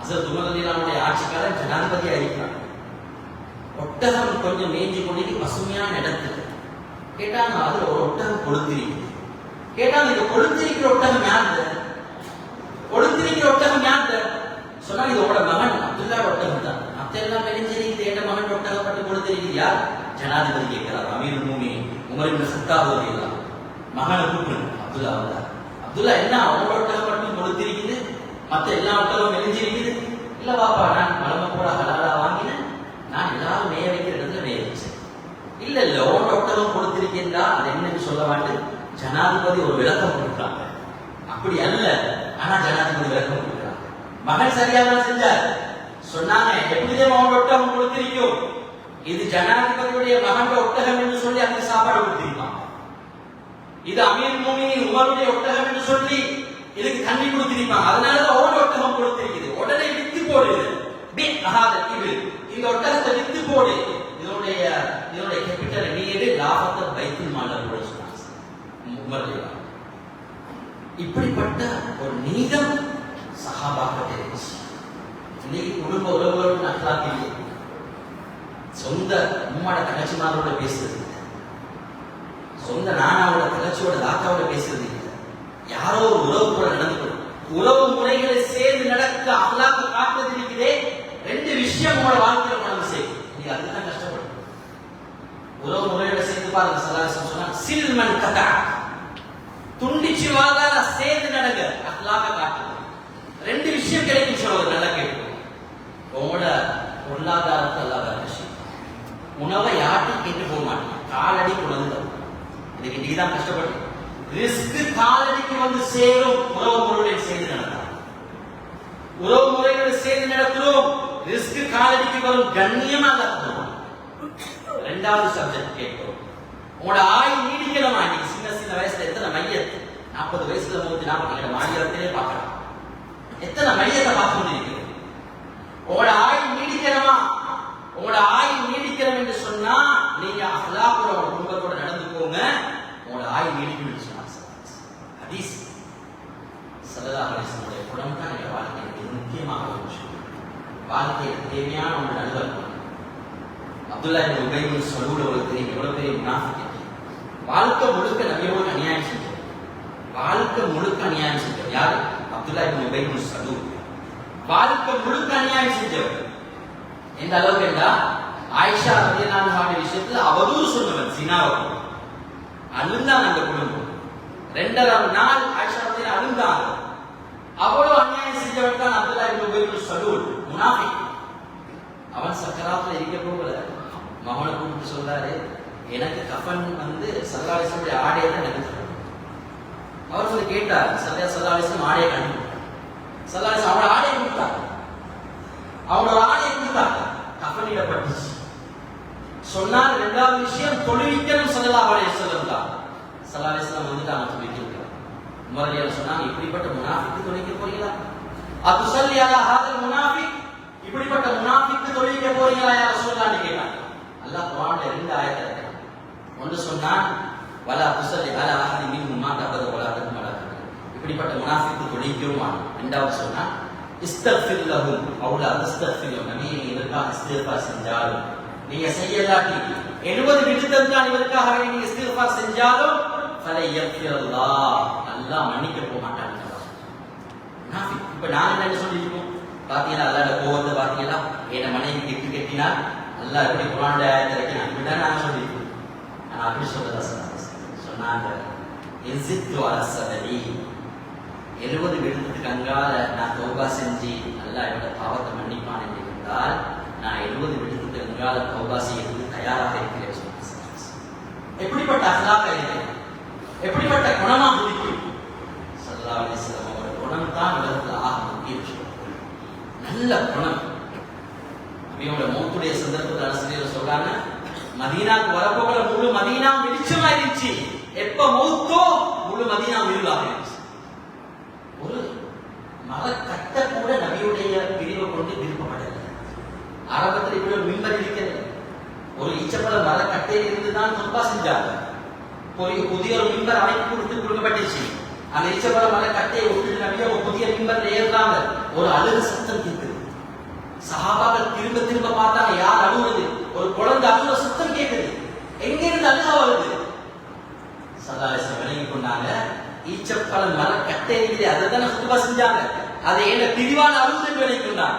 ஹஸரத் உமர் ரலியல்லாஹு அன்ஹு ஆட்சிக்காரர் ஜனாதிபதியா இருக்கிறார். ஒட்டகம் கொஞ்சம் மேய்ஞ்சி கொண்டு பசுமையான இடத்துல கேட்டாங்க, அதுல ஒரு ஒட்டகம் கொளுத்திருக்கு. கேட்டாங்க, இந்த கொளுத்திருக்கிற ஒட்டகம் யாரு? கொளுத்திருக்கிற ஒட்டகம் யாரு? சொன்னாங்க, இதோட மகன் அப்துல்லா ஒட்டகம் தான். மத்த எல்லாம் மெலிஞ்சிருக்கு, தேட மகன் ஒட்டகப்பட்டு கொளுத்திருக்கு. யார்? ஜனாதிபதி கேட்கிறார். அமீர் மூமினீன் உமர் இப்னு கத்தாப் ரலியல்லாஹு அன்ஹு மகனை கூப்பிடுங்க. அப்துல்லா வந்தார். அப்துல்லா, என்ன அவனோட ஒட்டகம் மட்டும் கொளுத்திருக்குது, மத்த எல்லா ஒட்டகம் மெலிஞ்சிருக்குது? இல்ல பாப்பா, நான் மலம கூட ஹலாலா வாங்கினேன், நான் எல்லாரும் மேய வைக்கிற இடத்துல மேய வச்சேன். இல்ல இல்ல, உன்னோட ஒட்டகம் கொடுத்திருக்கேன்டா, அது என்னன்னு சொல்ல மாட்டேன். ஜனாதிபதி ஒரு விளக்கம் கொடுக்குறாங்க. அப்படி அல்ல, ஆனா ஜனாதிபதி விளக்கம் கொடுக்குறாங்க. மகன் சரியாக செஞ்சார். சொன்னாங்க, எப்படியும் அவன் ஒட்டகம் கொடுத்திருக்கும், இது ஜனாதிபதியுடைய மகன் ஒட்டகம் என்று சொல்லி அதுக்கு சாப்பாடு கொடுத்திருப்பான். இது அமீர் மூமினீன் உமருடைய ஒட்டகம் என்று சொல்லி இதுக்கு தண்ணி கொடுத்திருப்பாங்க. அதனால அவன் ஒட்டகம் கொடுத்திருக்குது. உடனே வித்து போடுது. இந்த ஒட்டகத்தை வித்து போடு, இதனுடைய கேபிட்டல் நீ எடு, லாபத்தை பைத்துல் மால்ல போட சொன்னாங்க. இப்படிப்பட்ட ஒரு நீதம் சஹாபாக்கள் இருந்துச்சு. இன்னைக்கு குடும்ப உறவுகளோடு அக்லாக் இல்லை. சொந்த உம்மாட தங்கச்சிமாரோட பேசுறது இல்லை, சொந்த நானாவோட தங்கச்சியோட தாத்தாவோட பேசுறது இல்லை. யாரோ ஒரு உறவு கூட நடந்து உறவு முறைகளை சேர்ந்து நடக்க அக்லாக் காட்டுறது இருக்குதே. ரெண்டு விஷயம் உங்களோட வாழ்க்கையில நடந்து செய்யும். நீங்க அதுதான் கஷ்டப்படும். உறவு முறைகளை சேர்ந்து பாருங்க. சலாசம் சொன்னா சில்மன் கதா, துண்டிச்சு வாழாத சேர்ந்து நடங்க, அக்லாக காட்டுது. ரெண்டு விஷயம் கிடைக்கும். சொல்றது நல்லா கேட்கும். உங்களோட பொருளாதாரத்தை அல்லாத விஷயம், உணவை யார்ட்டும் கேட்டு போக மாட்டேன், காலடி கொண்டு இதுக்கு நீதான் கஷ்டப்பட்டு ரிஸ்க் காலடிக்கு வந்து சேரும். உறவு முறைகளை சேர்ந்து நடத்தார். உறவு முறைகளை சேர்ந்து நடக்கிறோம், ரிஸ்க் காலடிக்கு வரும், கண்ணியமா நடத்துவோம். ரெண்டாவது சப்ஜெக்ட் கேட்கிறோம், உங்களோட ஆயுள் நீடிக்கணுமா? நீங்க சின்ன வயசுல எத்தனை மையத்து, 40 வயசுல 40 ஆயிரத்திலே பார்க்கலாம். எத்தனை மையத்தை பார்க்க முடியும்? உங்களோட ஆயுள் நீடிக்கணுமா? உங்களோட ஆயுள் நீடிக்கணும் என்று சொன்னா நீங்க அஹ்லாக்கோட குடும்பத்தோட நடந்துக்கோங்க. உங்களோட ஆயுள் நீடிக்கும் என்று சொன்னா ஹதீஸ் ஸல்லல்லாஹு அலைஹி வஸல்லம் குணம் தான் எங்க வாழ்க்கையில் முக்கியமாக ஒரு விஷயம். வாழ்க்கையில் தேவையான ஒரு நண்பர் அப்துல்லா இப்னு உபை இப்னு ஸலூல் அவர்களுக்கு தெரியும் எவ்வளவு பெரிய முனாஃபிக். வாழ்க்கை முழுக்க நபியோடு அநியாயம் செஞ்சவர். வாழ்க்கை முழுக்க அநியாயம் செஞ்சவர் யாரு? அப்துல்லா இப்னு உபை இப்னு ஸலூல். வாழ்க்கை முழுக்க அநியாயம் செஞ்சவர். எந்த அளவுக்கு என்றா, ஆயிஷா ரலியல்லாஹு அன்ஹா விஷயத்துல அவதூறு சொன்னவர், ஜினாவை அழுந்தாங்க. அந்த குடும்பம் 2 நாள் ஆயிஷா ரலியல்லாஹு அழுந்தாங்க. அவ்வளவு அநியாயம் செஞ்சவர் தான் அப்துல்லா இப்னு உபை இப்னு ஸலூல், முனாஃபிக். அவன் சக்கராத்துல இருக்க போகல, மகனை கூப்பிட்டு சொல்றாரு, எனக்கு கஃபன் வந்து ஸல்லல்லாஹு அலைஹி வஸல்லம் ஆடையை தான் எனக்கு தரணும். அவர் சொல்லி கேட்டார், ஸல்லல்லாஹு அலைஹி வஸல்லம் ஆடையை கண்டு ஸல்லல்லாஹு அலைஹி வஸல்லம் அவனோட ஆடையை கொடுத்தார். அவனோட ஆடையை கொடுத்தார், கஃபனிடப்பட்டுச்சு. சொன்னார். இரண்டாவது விஷயம், தொழுவிக்கணும். ஸல்லல்லாஹு அலைஹி வஸல்லம் தான். ஸல்லல்லாஹு அலைஹி வஸல்லம் வந்துட்டாங்க, தொழுவிக்கிறார். உமர் ரலியல்லாஹு சொன்னாங்க, இப்படிப்பட்ட முனாஃபிக்கு தொழுவிக்க போறீங்களா? அத்துஸல்லி அலா ஹாதல் முனாஃபிக், இப்படிப்பட்ட முனாஃபிக்கு தொழுவிக்க போறீங்களா யா ரசூலுல்லாஹ் கேட்டாங்க. அல்லாஹ் குர்ஆன்ல 2 ஆயத்தை இருக்கு. ஒன்று சொன்னான், வலா துஸல்லி அலா அஹதி மின்ஹும் மாத அபத வலா தகும் வலா தகும், இப்படிப்பட்ட முனாஃபிக்கு தொழுவிக்கவுமா. இரண்டாவது சொன்னான், இஸ்தக்ஃபிர் லஹும் அவுலா தஸ்தக்ஃபிர் லஹும், நபியே இதற்காக இஸ்திக்ஃபார் செஞ்சாலும், நீங்க செய்யலாட்டி 70 விடுதல்தான் இதற்காக நீங்க இஸ்திக்ஃபார் செஞ்சாலும் ஃபலை யக்ஃபிருல்லாஹ், அல்லாஹ் மன்னிக்க போக மாட்டாங்க. முனாஃபிக். இப்ப நாங்க என்ன சொல்லிருக்கோம் பாத்தீங்களா? அல்லாஹ்வோட கோபத்தை பாத்தீங்களா? என்ன மனைவி கிட்டு கட்டினார், அல்லாஹ் எப்படி குர்ஆன்ல ஆயத்தை இறக்கினான், இப்படிதான் நாங்க சொல்லிருக்கோம். ஆனா அப்படி சொல்லதா சொன்னாங்க, இஸ்ஸித்து அலா ஸபரி, 70 விடுதத்துக்கு அங்கால நான் தௌபா செஞ்சு அல்லாஹ் என்னோட பாவத்தை மன்னிப்பான் என்று இருந்தால் நான் 70 விடுதத்துக்கு அங்கால தௌபா செய்யறதுக்கு தயாராக இருக்கிறேன். எப்படிப்பட்ட அஹ்லாக் இருக்கு, எப்படிப்பட்ட குணமா இருக்கும். ஸல்லல்லாஹு அலைஹி வஸல்லம் அவரோட குணம் தான் உலகத்தில் ஆக முக்கிய விஷயம். நல்ல குணம். நபியோட மௌத்துடைய சந்தர்ப்பத்தில் அரசியல் சொல்றாங்க, மதீனாக்கு வரப்போல முழு மதீனா வெளிச்சமா இருந்துச்சு, எப்ப மௌத்தோ முழு மதீனா இருளாக இருந்துச்சு. ஒரு மரக்கட்டை கூட நபியுடைய பிரிவை கொண்டு திருப்பப்படல. ஆரம்பத்தில் இப்படி ஒரு மிம்பர் இருக்கிறது, ஒரு ஈச்சப்பட மரக்கட்டையில் இருந்துதான் துப்பா செஞ்சாங்க. புதிய ஒரு மிம்பர் அமைப்பு கொடுக்கப்பட்டுச்சு. அந்த ஈச்சப்பட மரக்கட்டையை ஒட்டு நபிய ஒரு புதிய மிம்பர் ஏறுறாங்க. ஒரு அழுகு சத்தம் கேட்குது. சஹாபாக்கள் திரும்ப திரும்ப பார்த்தாங்க, யார் அழுகுறது? ஒரு இருந்து அழுகா வருது. சல்லாஹ் விளங்கி கொண்டாங்க, ஈச்சப்பழம் மர கட்டை இருக்குது, அதை தானே சுத்தமா செஞ்சாங்க, அதை என்ன பிரிவான அழுது விளங்கி கொண்டாங்க.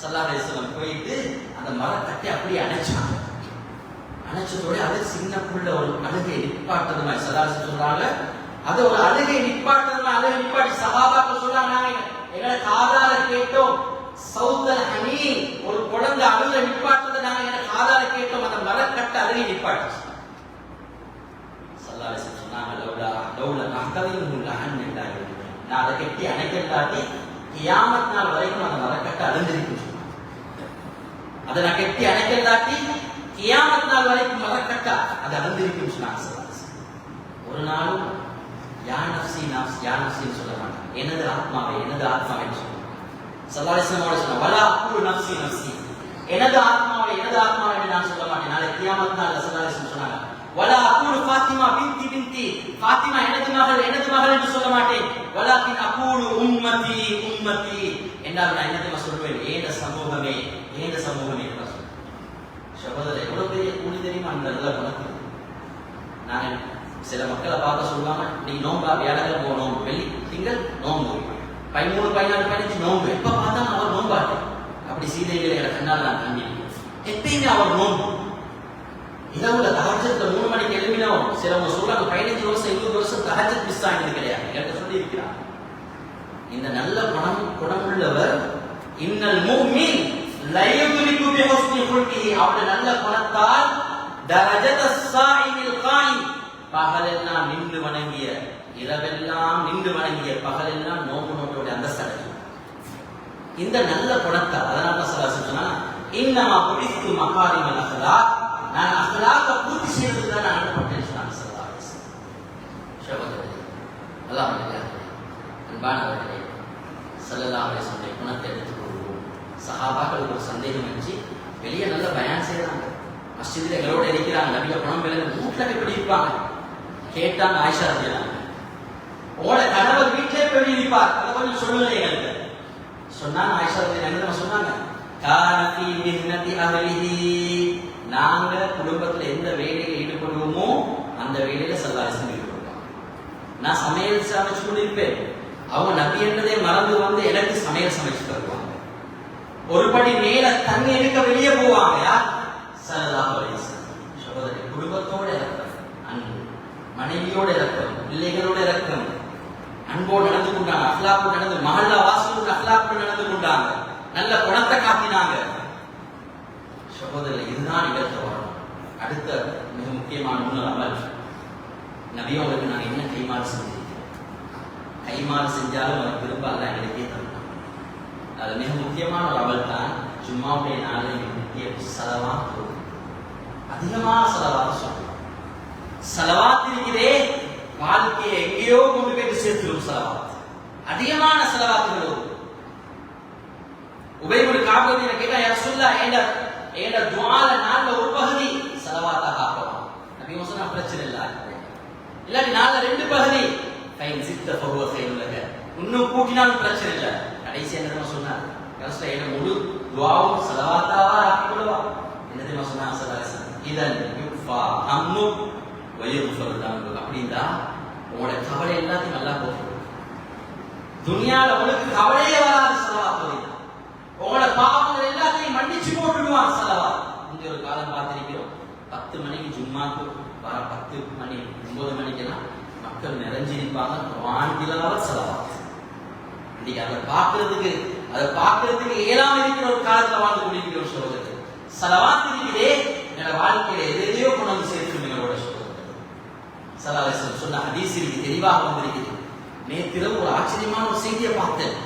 சல்லாஹ் போயிட்டு அந்த மரக்கட்டை அப்படியே அணைச்சாங்க. அணைச்சதோட அது சின்ன புள்ள ஒரு அழுகை நிப்பாட்டது மாதிரி சல்லாஹ் சொல்றாங்க. அது ஒரு அழுகை நிப்பாட்டது, அழுகை நிப்பாட்டி சஹாபாக்கள் சொல்றாங்க, எங்களை காதால கேட்டோம். சௌதல் ஹமீன், ஒரு குழந்தை அழுகை நிப்பாட்டதை நாங்க எங்களை காதால கேட்டோம். அந்த மரக்கட்டை அழுகை நிப்பாட்டு. சல்லாஹ் சொன்னாங்க, நான் அதை கட்டி அணைக்கட்டாட்டி கியாமத் நாள் வரைக்கும் அந்த மரக்கட்டை அழுந்திருக்கும். அதை நான் கட்டி அணைக்கட்டாட்டி கியாமத் நாள் வரைக்கும் மரக்கட்டா அது அழுந்திருக்கும் சொன்னாங்க. ஒரு நாளும் யா நஃப்ஸி நஃப்ஸ் யா நஃப்ஸின்னு சொல்ல மாட்டாங்க, எனது ஆத்மாவை எனது ஆத்மாவை சொல்லுவாங்க. ஸல்லல்லாஹு அலைஹி வஸல்லம் சொன்னாங்க, வலா அக்கூலு நஃப்ஸி நஃப்ஸி, எனது ஆத்மாவை எனது ஆத்மாவை என்று நான் சொல்ல மாட்டேன். நாளை கியாமத் நாள் ஸல்லல்லாஹு அலைஹி வஸல்லம் சொன்னாங்க, வலா அக்கூலு ஃபாத்திமா பின்தி பின்தி, ஃபாத்திமா எனது மகள் எனது மகள் என்று சொல்ல மாட்டேன். வலாக்கின் அக்கூலு உம்மதி உம்மதி என்றால் நான் என்னத்தை சொல்வேன், ஏந்த சமூகமே ஏந்த சமூகமே என்று சொல்லுவேன். சகோதரர், எவ்வளவு பெரிய கூலி தெரியுமா அந்த நல்ல குணத்துக்கு. நான் சில மக்களை பார்க்க சொல்லுவாங்க, நீ நோம்பா வியாழக்கிழமை நோம்பு, வெள்ளி திங்கள் நோம்பு, 13 14 15 நோம்பு, எப்ப பார்த்தாலும் அவர் நோம்பாட்டு. அப்படி சீதைகளை கண்ணால் நான் கண்டிப்பேன். எப்பயுமே அவர் நோம்பு. இரவுல தஹஜ்ஜத்ல 3 மணிக்கு எழுப்பினோம். சிலவங்க சொல்றாங்க 15 வருஷம் 20 வருஷம் தஹஜ்ஜத் மிஸ் ஆகினது கிடையாது. என்கிட்ட சொல்லி இருக்கிறார். இந்த நல்ல குணமுள்ளவர் இன்னல் முஃமின் லயதுரிகு பிஹுஸ்னி குல்கிஹி, அவருடைய நல்ல குணத்தால் தரஜத்தஸ் ஸாயிமில் காயிம், பகலெல்லாம் நின்று வணங்கிய, இரவெல்லாம் நின்று வணங்கிய, பகலெல்லாம் நோம்பு நோட்டோட அந்தஸ்து அடையும். இந்த நல்ல குணத்தால், அதனால ஸல்லல்லாஹு சொன்னா, இன்னமா புரித்து மகாரிமல் அஹ்லாக், நான் அஹ்லாக பூர்த்தி செய்வதற்கு தான் நான் அனுப்பப்பட்டேன் சொன்னாங்க ஸல்லல்லாஹு அலைஹி வஸல்லம். சகோதரர்களே, அல்லாஹ் அன்பானவர்களே, ஸல்லல்லாஹு அலைஹி வஸல்லம் குணத்தை எடுத்துக்கொள்வோம். சஹாபாக்களுக்கு ஒரு சந்தேகம் இருந்துச்சு, வெளியே நல்ல பயான் செய்யறாங்க, மஸ்ஜிதில் எங்களோட இருக்கிறாங்க, நபிய குணம் விளங்க, வீட்டுல எப்படி இருப்பாங்க கேட்டாங்க. ஆயிஷா ரலியல்லாஹு அன்ஹா, உங்களோட கணவர் வீட்டிலே எப்படி இருப்பார், அதை கொஞ்சம் சொல்லுங்க எங்களுக்கு சொன்னாங்க. ஆயிஷா ரலியல்லாஹு அன்ஹா சொன்னாங்க, கான ஃபீ மிஹ்னதி அஹ்லிஹி, நாங்க குடும்பத்துல எந்த வேலையில ஈடுபடுவோமோ அந்த வேலையில ஸல்லல்லாஹு அலைஹி வஸல்லம் ஈடுபடுவாங்க. நான் சமையல் சமைச்சு கொண்டிருப்பேன், அவங்க நபி என்றதே மறந்து வந்து எனக்கு சமையல் சமைச்சு தருவாங்க. ஒரு படி மேல தண்ணி எடுக்க வெளியே போவாங்க. யார்? ஸல்லல்லாஹு அலைஹி வஸல்லம். சகோதரி, குடும்பத்தோட இரக்கம், அன்பு, மனைவியோட இரக்கம், பிள்ளைகளோட இரக்கம், அன்போடு நடந்து கொண்டாங்க, அஹ்லாக்கு நடந்து, மஹல்லா வாசலோட அஹ்லாக்கு நடந்து கொண்டாங்க, நல்ல குணத்தை காட்டினாங்க. சகோதரர், இதுதான் இடத்துல வரணும். அடுத்த மிக முக்கியமான இன்னொரு அமல், நபியோங்களுக்கு நாங்கள் என்ன கைமாறு செஞ்சிருக்கோம், கைமாறு செஞ்சாலும் அவர் திரும்ப அல்ல எங்களுக்கே தரணும். அது மிக முக்கியமான ஒரு அமல் தான் ஜும்மாவுடைய நாளில் முக்கிய ஸலவாத். அதிகமாக ஸலவாத் சொல்லணும். ஸலவாத் இருக்கிறே வாழ்க்கையை எங்கேயோ கொண்டு போய் சேர்த்துடும். ஸலவாத் அதிகமான ஸலவாத்துகள். உபை இப்னு கஅப் என்ன கேட்டா, யா ரசூலல்லாஹ், ஏண்ட துஆல நாள்ல ஒரு பகுதி ஸலவாத்தாக ஆக்கலாம். நபி சொன்னா பிரச்சனை இல்ல, இல்லாட்டி நாள்ல 2 பகுதி, ஃபைன் சித்த ஃபஹுவ கைருல் லக, இன்னும் கூட்டினாலும் பிரச்சனை இல்ல. கடைசி என்ன சொன்னார், கடைசில என்ன முழு துஆவும் ஸலவாத்தாவா ஆக்கிடுவா. என்ன தெரியுமா சொன்னாங்க ஸல்லல்லாஹு அலைஹி வஸல்லம், இதன் யுஃபா ஹம்மு வ யுஃபர் தம்பு. அப்படின்னா உங்களோட கவலை எல்லாத்தையும் நல்லா போகும். துனியால உங்களுக்கு கவலையே வராது ஸலவாத் ஓதினா. உங்களோட பாவங்கள் எல்லாத்தையும் மன்னிச்சு போட்டுடுவான் ஸலவாத். இங்க ஒரு காலம் பார்த்திருக்கிறோம், 10 மணிக்கு ஜும்மாக்கு வர 10 மணி 9 மணிக்கெல்லாம் மக்கள் நிறைஞ்சிருப்பாங்க. குர்ஆன் திலாவத் ஸலவாத். இன்னைக்கு அதை பார்க்கறதுக்கு இயலாம இருக்கிற ஒரு காலத்துல வாழ்ந்து கொண்டிருக்கிறோம். சகோதரர், ஸலவாத் இருக்கிறே என்னோட வாழ்க்கையில எதையோ கொண்டு வந்து சேர்த்து எங்களோட சகோதரர். ஸல்லல்லாஹு அலைஹி வஸல்லம் சொன்ன ஹதீஸ் இருக்கு, தெளிவாக வந்திருக்குது. நேற்றிரவு ஒரு ஆச்சரியமான ஒரு செய்தியை பார்த்தேன்.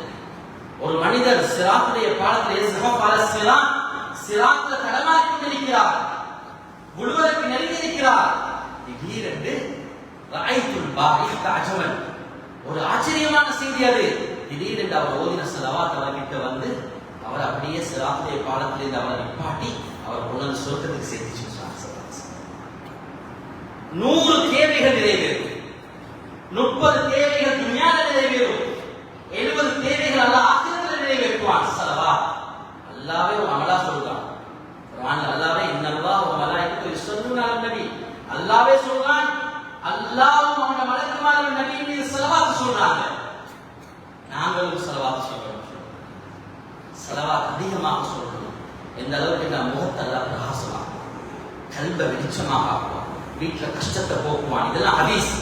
ஒரு மனிதர் சிராத்துடைய பாலத்தில் சிராத்துல தடமாறி கொண்டிருக்கிறார், முழுவதற்கு நெருங்கி இருக்கிறார். திடீரென்று ரஅய்துல் பாஹித் அஜவல், ஒரு ஆச்சரியமான செய்தி அது. திடீரென்று அவர் ஓதின ஸலவாத் அவர்கிட்ட வந்து அவர் அப்படியே சிராத்துடைய பாலத்திலிருந்து அவரை நிப்பாட்டி அவர் கொண்டு சொர்க்கத்துக்கு சேர்த்து சொன்னார். 100 தேவைகள் நிறைவேறும், 30 தேவைகள் துன்யால நிறைவேறும், 70 தேவைகள் அல்லாஹ் ஆகிரத்தில் நிறைவேற்றுவான். ஸலவாத் அல்லாஹ்வே ஒரு அமலா சொல்றான் குர்ஆன்ல. அல்லாஹ்வே இன்னல்லாஹு வ மலாயிகத்துஹு யுஸல்லூன அலன் நபி, ஸலவாத் அதிகமாக சொல்லணும். எந்த அளவுக்கு நான் முகத்தை எல்லாம் பிரகாசமாக்கும், கல்வை வெளிச்சமாக ஆக்குவான், வீட்டில் கஷ்டத்தை போக்குவான். இதெல்லாம் ஹதீஸ்.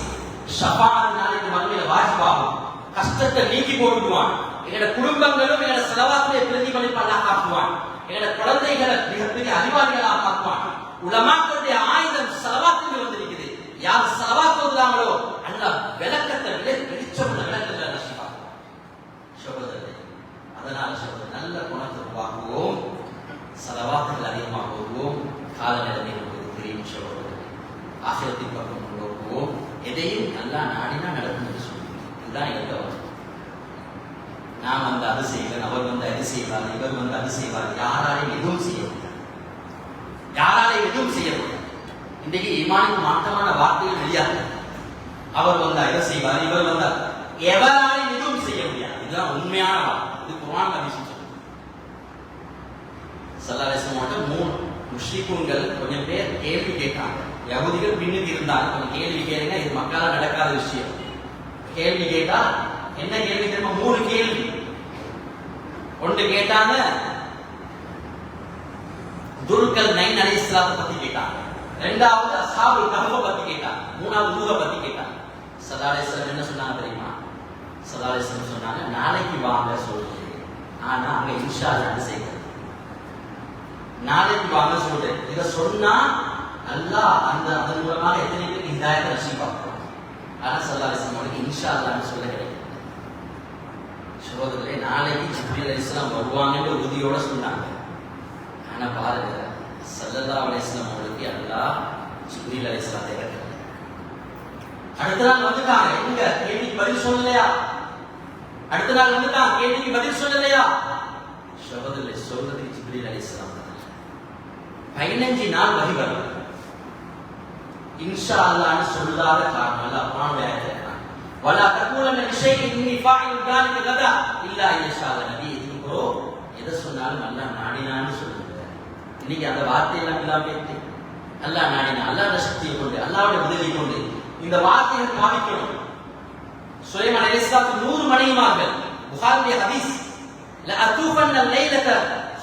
ஷஃபாஅத் நாளைக்கு மறுமையில வாஜிபாகும். கஷ்டத்தை நீக்கி போட்டுடுவான். எங்களோட குடும்பங்களும் எங்களோட ஸலவாத்திலே பிரதிபலிப்பு அல்லாஹ் ஆக்குவான். எங்களோட குழந்தைகளை மிகப்பெரிய அறிவாளிகளாக ஆக்குவான். உலமாக்களுடைய ஆயுதம் ஸலவாத்தில் வந்திருக்குது. யார் ஸலவாத் ஓதுறாங்களோ அல்லாஹ் விளக்கத்தை வெளிச்சம் விளக்கத்தை நசிப்பான். சகோதரர்களே, அதனால சகோதரர் நல்ல குணத்தை உருவாக்குவோம், ஸலவாத்துகள் அதிகமாக ஓதுவோம், கால நேரம் தெரியும் சகோதரர்களே. ஆகிரத்தின் பக்கம் நோக்குவோம். எதையும் நல்லா நாடினா நடக்கும் என்று சொல்லுவோம். இதுதான் எங்க நான் வந்து அது செய்வேன், அவர் வந்து அது செய்வார், இவர் வந்து அது செய்வார். யாராலையும் எதுவும் செய்ய முடியாது, யாராலையும் எதுவும் செய்ய முடியாது. இன்றைக்கு ஈமானுக்கு மாற்றமான வார்த்தைகள் வெளியாது. அவர் வந்து அதை செய்வார், இவர் வந்தார், எவராலையும் எதுவும் செய்ய முடியாது. இதுதான் உண்மையான வார்த்தை. இது குர்ஆன் ஹதீஸ். ஸல்லல்லாஹு அலைஹி வஸல்லம் 3 முஷ்ரிக்குகள் கொஞ்சம் பேர் கேள்வி கேட்டாங்க. யஹூதிகள் பின்னுக்கு இருந்தாங்க. கொஞ்சம் கேள்வி கேளுங்க, இது மக்களால் நடக்காத விஷயம். கேள்வி கேட்டா என்ன கேள்வி தெரியுமா? 3 கேள்வி. ஒன்று கேட்டாங்க, துல்கல் நைன் அலைஹிஸ்ஸலாம் பத்தி கேட்டாங்க. இரண்டாவது அஸ்ஹாபுல் கஹஃப் பத்தி கேட்டாங்க. மூணாவது ஊத பத்தி கேட்டாங்க. ஸல்லல்லாஹு அலைஹி வஸல்லம் என்ன சொன்னாங்க தெரியுமா? ஸல்லல்லாஹு அலைஹி வஸல்லம் சொன்னாங்க, நாளைக்கு வாங்க சொல்றேன், ஆனா அங்க இன்ஷா அல்லாஹ் செய்யணும். நாளைக்கு வாங்க சொல்றேன். இத சொன்னா அல்லாஹ் அதன் மூலமாக எத்தனை பேருக்கு ஹிதாயத்தை நசீபாக்குவான். ஆனா ஸல்லல்லாஹு அலைஹி வஸல்லம் இன்ஷா அல்லாஹ் சொல்ல கிடையாது. சகோதரர்களே, நாளைக்கு ஜிப்ரீல் அலைஹிஸ்ஸலாம் வருவாங்கன்னு உறுதியோட சொன்னாங்க. ஆனா பாருங்க, ஸல்லல்லாஹு அலைஹி வஸல்லம் அவங்களுக்கு அல்லாஹ் ஜிப்ரீல் அலைஹிஸ்ஸலாத்தை இறக்கல. அடுத்த நாள் வந்துட்டாங்க, எங்க கேள்விக்கு பதில் சொல்லலையா? அடுத்த நாள் வந்துட்டாங்க, கேள்விக்கு பதில் சொல்லலையா? சகோதரர்களே, சொல்றதுக்கு ஜிப்ரீல் அலைஹிஸ்ஸலாம் 15 நாள் வகி வரல. இன்ஷா அல்லாஹ்னு சொல்லாத காரணம் அல்லாஹ் குர்ஆன்ல ஆயத்துறான். வலா தகூலன லிஷைஇன் இன்னி ஃபாஇல் ذلك غدا இல்லா இன்ஷா அல்லாஹ். நபி இதுக்கோ எதை சொன்னாலும் அல்லாஹ் நாடினான்னு சொல்லுங்க. இன்னைக்கு அந்த வார்த்தையெல்லாம் இல்லாம போயிட்டு, அல்லாஹ் நாடினா, அல்லாஹ்வுடைய சக்தியை கொண்டு, அல்லாஹ்வுடைய உதவி கொண்டு இந்த வார்த்தையை பாவிக்கணும். சுலைமான் அலைஹிஸ்ஸலாம் 100 மனைவிமார்கள். புகாரியுடைய ஹதீஸ். ல அத்தூஃபன்ன லைலத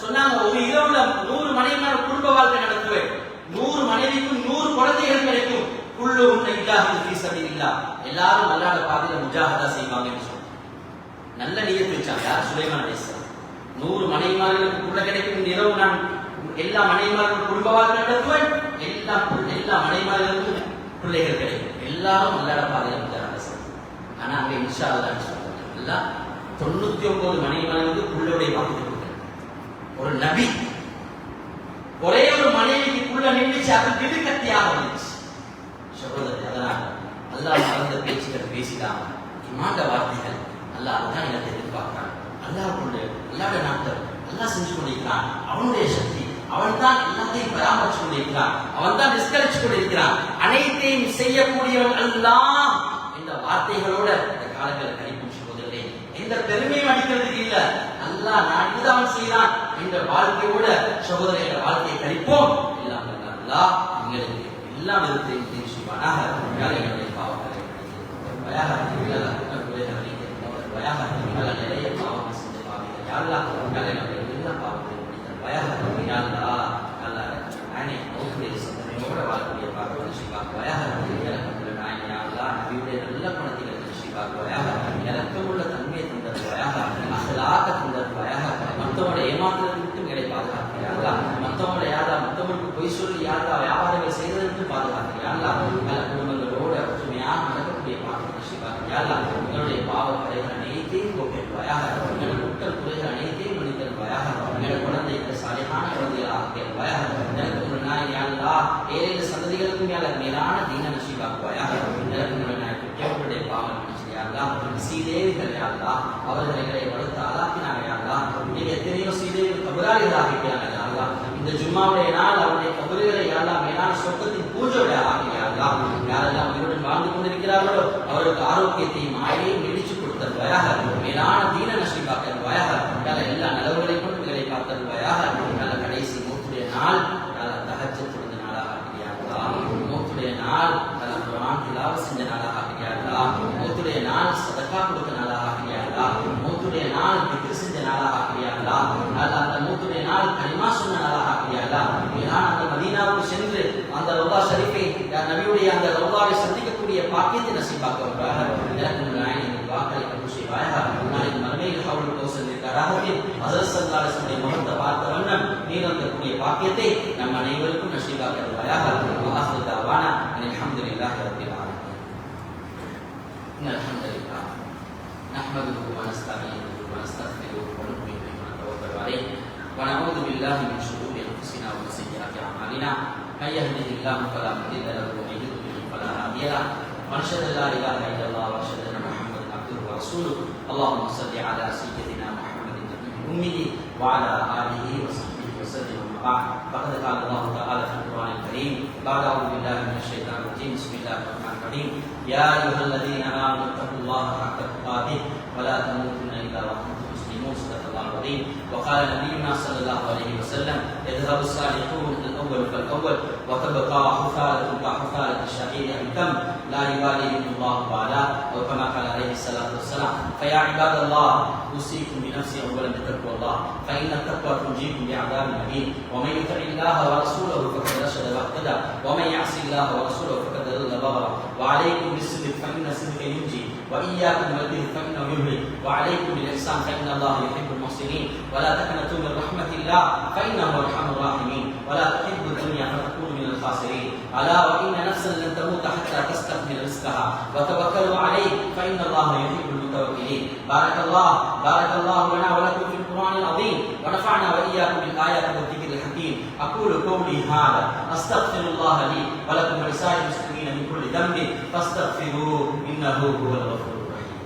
சொன்னாங்க, ஒரு இரவுல 100 மனைவிமார் குடும்ப வாழ்க்கை நடத்துவேன். 100 மனைவிக்கும் 100 குழந்தைகள் கிடைக்கும். குல்லுஹும் இல்லாஹு ஃபீ சபீலில்லாஹ். எல்லாரும் அல்லாஹ்வுடைய பாதையில முஜாஹதா செய்வாங்கன்னு சொன்னாங்க. நல்ல நியத்து வச்சாங்க. யார்? சுலைமான் அலைஹிஸ்ஸலாம். 100 மனைவிமார்களுக்கு புள்ள கிடைக்கும். இந்த இரவு நான் எல்லா மனைவிமார்களுக்கும் குடும்ப வாழ்க்கை நடத்துவேன். எல்லா மனைவிமார்களுக்கும் பிள்ளைகள் கிடைக்கும். எல்லாரும் அல்லாஹ்வுடைய பாதையில முஜாஹதா செய்வாங்க. ஆனா அங்க இன்ஷா அல்லாஹ்னு சொல்றாங்க. அல்லாஹ் 99 மனைவிமார்களுக்கு புள்ளையுடைய பாக்கியத்தை கொடுத்தார். ஒரு நபி ஒரே ஒரு மனைவிக்கு புள்ள நின்றுச்சு, அது திடுக்கத்தியாக வந்துச்சு. சகோதரர், அதனால் அல்லாஹ் மறந்த பேச்சுக்கள் பேசிடாம இமாண்ட வார்த்தைகள் அல்லாஹ் அதான் எனக்கு எதிர்பார்க்கிறான். அல்லாஹ்வுடைய நாட்கள் அல்லாஹ் செஞ்சு கொண்டிருக்கிறான். அவனுடைய சக்தி, அவன் தான் எல்லாத்தையும் பராமரிச்சு கொண்டிருக்கிறான். அவன் தான் விஸ்கரிச்சு கொண்டிருக்கிறான். அனைத்தையும் செய்யக்கூடியவன் அல்லாஹ் என்ற வார்த்தைகளோட இந்த காலங்களை கணிக்கும். சகோதரர்களே, எந்த பெருமையும் அடிக்கிறதுக்கு இல்ல, அல்லாஹ் நான் அவன் செய்தான் என்ற வாழ்க்கையோட சகோதரர் என்ற வாழ்க்கையை கழிப்போம். எல்லாம் அல்லாஹ் எங்களுக்கு எல்லா விதத்தையும் தெரிவிப்பானாக. எங்களுடைய பாவங்களை நிறைய பாவங்கள் செஞ்ச பாவிகள் யாரெல்லாம் எல்லா பாவங்களையும் நானே சிந்தனையோட வாழக்கூடிய பாவங்களை ஸ்ரீபாக்குவாயாக. நபியுடைய நல்ல குணத்தில் ஸ்ரீபாக்குவாயாக. இறக்கமுள்ள தன்மையை தந்தருவாயாக. அகலாக தந்தருவாயாக. மற்றவங்களோட ஏமாற்றுவதை விட்டு எங்களை பாதுகாக்கிறார்களா? மற்றவங்களுக்கு பொய் சொல்லி யாரா வியாபாரங்கள் செய்வதற்கு பாதுகாக்கிறார்களா? பல குடும்பங்களோட ஒற்றுமையாக நடக்கக்கூடிய பாவங்களை ஸ்ரீபாக்குவாயாக. எங்களுடைய பாவ கரைகள் அனைத்தையும் போக்கிடுவாயாக. எங்கள் குற்றல் குறைகள் அனைத்தையும் மன்னித்தருவாயாக. எங்கள் குழந்தைகள் சாலையான குழந்தைகளாக கேட்பாயாக. எனக்கு ஒரு நாய் யாழ்லா 7 சந்ததிகளுக்கும் மேலான தீன நசீபாக்குவாயாக. எனக்கு கேட்புடைய பாவம் சீதேவிகள் யாழ்லா, அவர்களை வளர்த்து ஆளாக்கினாங்க யாழ்லா. இன்னைக்கு எத்தனையோ சீதேவிகள் கபராளிகளாக இருக்கிறாங்க யாழ்லா. இந்த ஜும்மாவுடைய நாள் அவருடைய கபறுகளை யாழ்லா மேலான சொர்க்கத்தின் பூஜையோட ஆகியார்களா. யாரெல்லாம் உயிருடன் வாழ்ந்து கொண்டிருக்கிறார்களோ அவருக்கு ஆரோக்கியத்தையும் ஆயையும் நீடிச்சு கொடுத்தருவாயாக. மேலான தீன நசீபாக்குவாயாக. எல்லா நலவுகளை கொண்டு எங்களை பார்த்தருவாயாக. கடைசி மூத்துடைய நாள் தஹஜ்ஜுடைய நாளாக ஆகியார்களா. மூத்துடைய நாள் குர்ஆன் திலாவத் செஞ்ச நாளாக ஆகியார்களா. மூத்துடைய நாள் சதகா கொடுத்த நாளாக ஆகியார்களா. மூத்துடைய நாள் திக்ர் செஞ்ச நாளாக ஆகியார்களா. அந்த ரவுதா ஷரீஃபை நபியுடைய அந்த ரவுதாவை சந்திக்கக்கூடிய பாக்கியத்தை நசீபாக்குவாயாக. எனக்கு நாயனின் வாக்களை கபூல் செய்வாயாக. நாளைக்கு மறுமையில் ஹவுல் கௌசல் கராஹத்தில் ஹஸரத் ஸல்லல்லாஹு அலைஹி வஸல்லம் முகத்தை பார்த்த வண்ணம் நீர் வந்தக்கூடிய பாக்கியத்தை நம் அனைவருக்கும் நசீபாக்குவாயாக. ஆஹிரு தஅவானா அல்ஹம்துலில்லாஹி ரப்பில் ஆலமீன். அல்ஹம்துலில்லாஹ் நஹ்மதுஹு வ நஸ்தஈனுஹு வ நஸ்தக்ஃபிருஹு வ நு'மினு பிஹி வ நதவக்கலு அலைஹி வ நஊது பில்லாஹி மின் ஷுரூரி அன்ஃபுஸினா வ மின் ஸய்யிஆத்தி அஅமாலினா. من يهده الله فلا مضل له ومن يضلل فلا هادي له ونشهد ان لا اله الا الله واشهد ان محمدا عبده ورسوله. اللهم صل على سيدنا محمد النبي الامي وعلى اله وصحبه وسلم. اما بعد فقد قال الله تعالى في القران الكريم بعد اعوذ بالله من الشيطان الرجيم بسم الله الرحمن الرحيم يا ايها الذين امنوا اتقوا الله حق تقاته ولا تموتن الا وانتم مسلمون. صدق الله العظيم. وقال نبينا صلى الله عليه وسلم يذهب الصالحون الاول فالاول وتبقى حفالة كحفالة الشعير بكم لا يباليهم الله بالا او كما قال عليه الصلاه والسلام. فيا عباد الله اوصيكم بنفسي اولا بتقوى الله فان التقوى تنجيكم بعذاب مهين. ومن يطع الله ورسوله فقد رشد واهتدى ومن يعص الله ورسوله فقد ضل وغوى. وعليكم بالصدق فان الصدق ينجي واياكم بالكذب فانه يهلك. وعليكم بالاحسان فان الله يحب المحسنين. ولا تقنطوا من رحمه الله فانه ارحم الراحمين. ولا تحبوا الدنيا فتكونوا من الخاسرين. الا وان نفسا لن تموت حتى تستكمل رزقها وتوكلوا عليه فان الله يحب المتوكلين. بارك الله لنا ولكم في القران العظيم ونفعنا واياكم بالايات والذكر الحكيم. اقول قولي هذا استغفر الله لي ولكم ولسائر المسلمين من كل ذنب فاستغفروه انه هو الغفور الرحيم.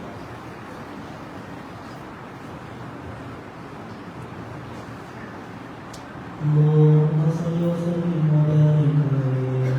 اللهم صل وسلم وبارك عليه.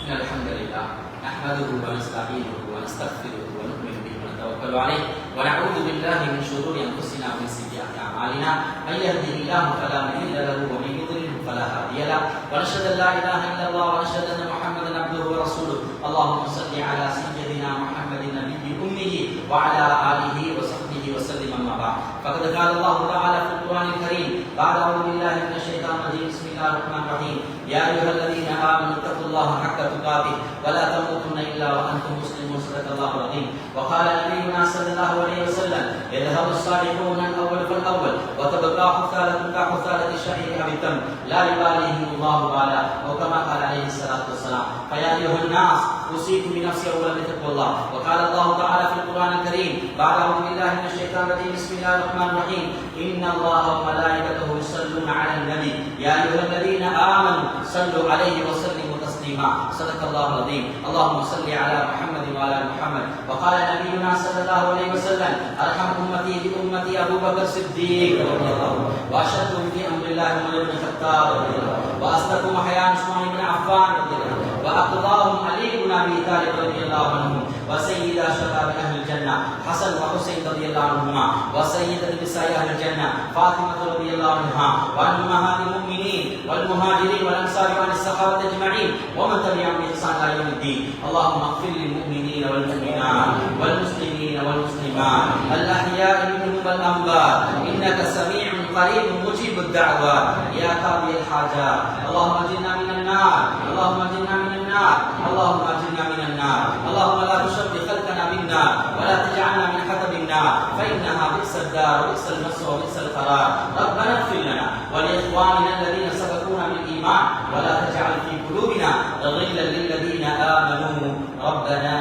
إن الحمد لله نحمده ونستعينه ونستغفره ونؤمن به ونتوكل عليه ونعوذ بالله من شرور أنفسنا ومن سيئات أعمالنا. من يهده الله فلا مضل له ومن يضلل فلا هادي له. ونشهد أن لا إله إلا الله ونشهد أن محمدا عبده ورسوله. اللهم صل على سيدنا محمد النبي الأمي وعلى آله وصحبه وسلم. أما بعد فقد قال الله تعالى في القرآن الكريم بعد أعوذ بالله من الشيطان الرجيم بسم الله الرحمن الرحيم يا أيها الذين آمنوا اتقوا الله حق تقاته ولا تموتن إلا وأنتم مسلمون. صدق الله العظيم. وقال نبينا صلى الله عليه وسلم يذهب الصالحون الأول فالأول وتبقى حثالة كحثالة الشعير أو التمر لا يباليهم الله بالا أو كما قال عليه الصلاة والسلام. فيا أيها الناس أوصيكم بنفسي أولا بتقوى الله. وقال الله تعالى في القرآن الكريم بعد أعوذ بالله من الشيطان الرجيم بسم الله الرحمن الرحيم إن الله وملائكته يصلون على النبي يا أيها الذين آمنوا صلوا عليه وسلموا تسليما. صدق الله العظيم. اللهم صل على محمد وعلى محمد. وقال نبينا صلى الله عليه وسلم أرحم أمتي بأمتي أبو بكر الصديق رضي الله عنه وأشدهم في أمر الله عمر بن الخطاب رضي الله عنه وأصدقهم حياء عثمان بن عفان رضي الله عنه وأقضاهم علي بن أبي طالب رضي الله عنه وسيد شباب أهل الجنة حسن وحسين رضي الله عنهما وسيدة نساء أهل الجنة فاطمة رضي الله عنها وعن أمهات المؤمنين والمهاجرين والأنصار وعن الصحابة أجمعين ومن تبعهم بإحسان إلى يوم الدين. اللهم اغفر للمؤمنين والمؤمنات والمسلمين والمسلمات الأحياء منهم والأموات إنك سميع قريب مجيب الدعوات يا قاضي الحاجات. اللهم اجرنا من النار اللهم اجرنا من النار اللهم اجرنا من النار. اللهم لا تشق خلقنا بالنار ولا تجعلنا من حطب النار فإنها بئس الدار وبئس المصير وبئس القرار. ربنا اغفر لنا ولإخواننا الذين سبقونا بالإيمان ولا تجعل في قلوبنا غلا للذين آمنوا ربنا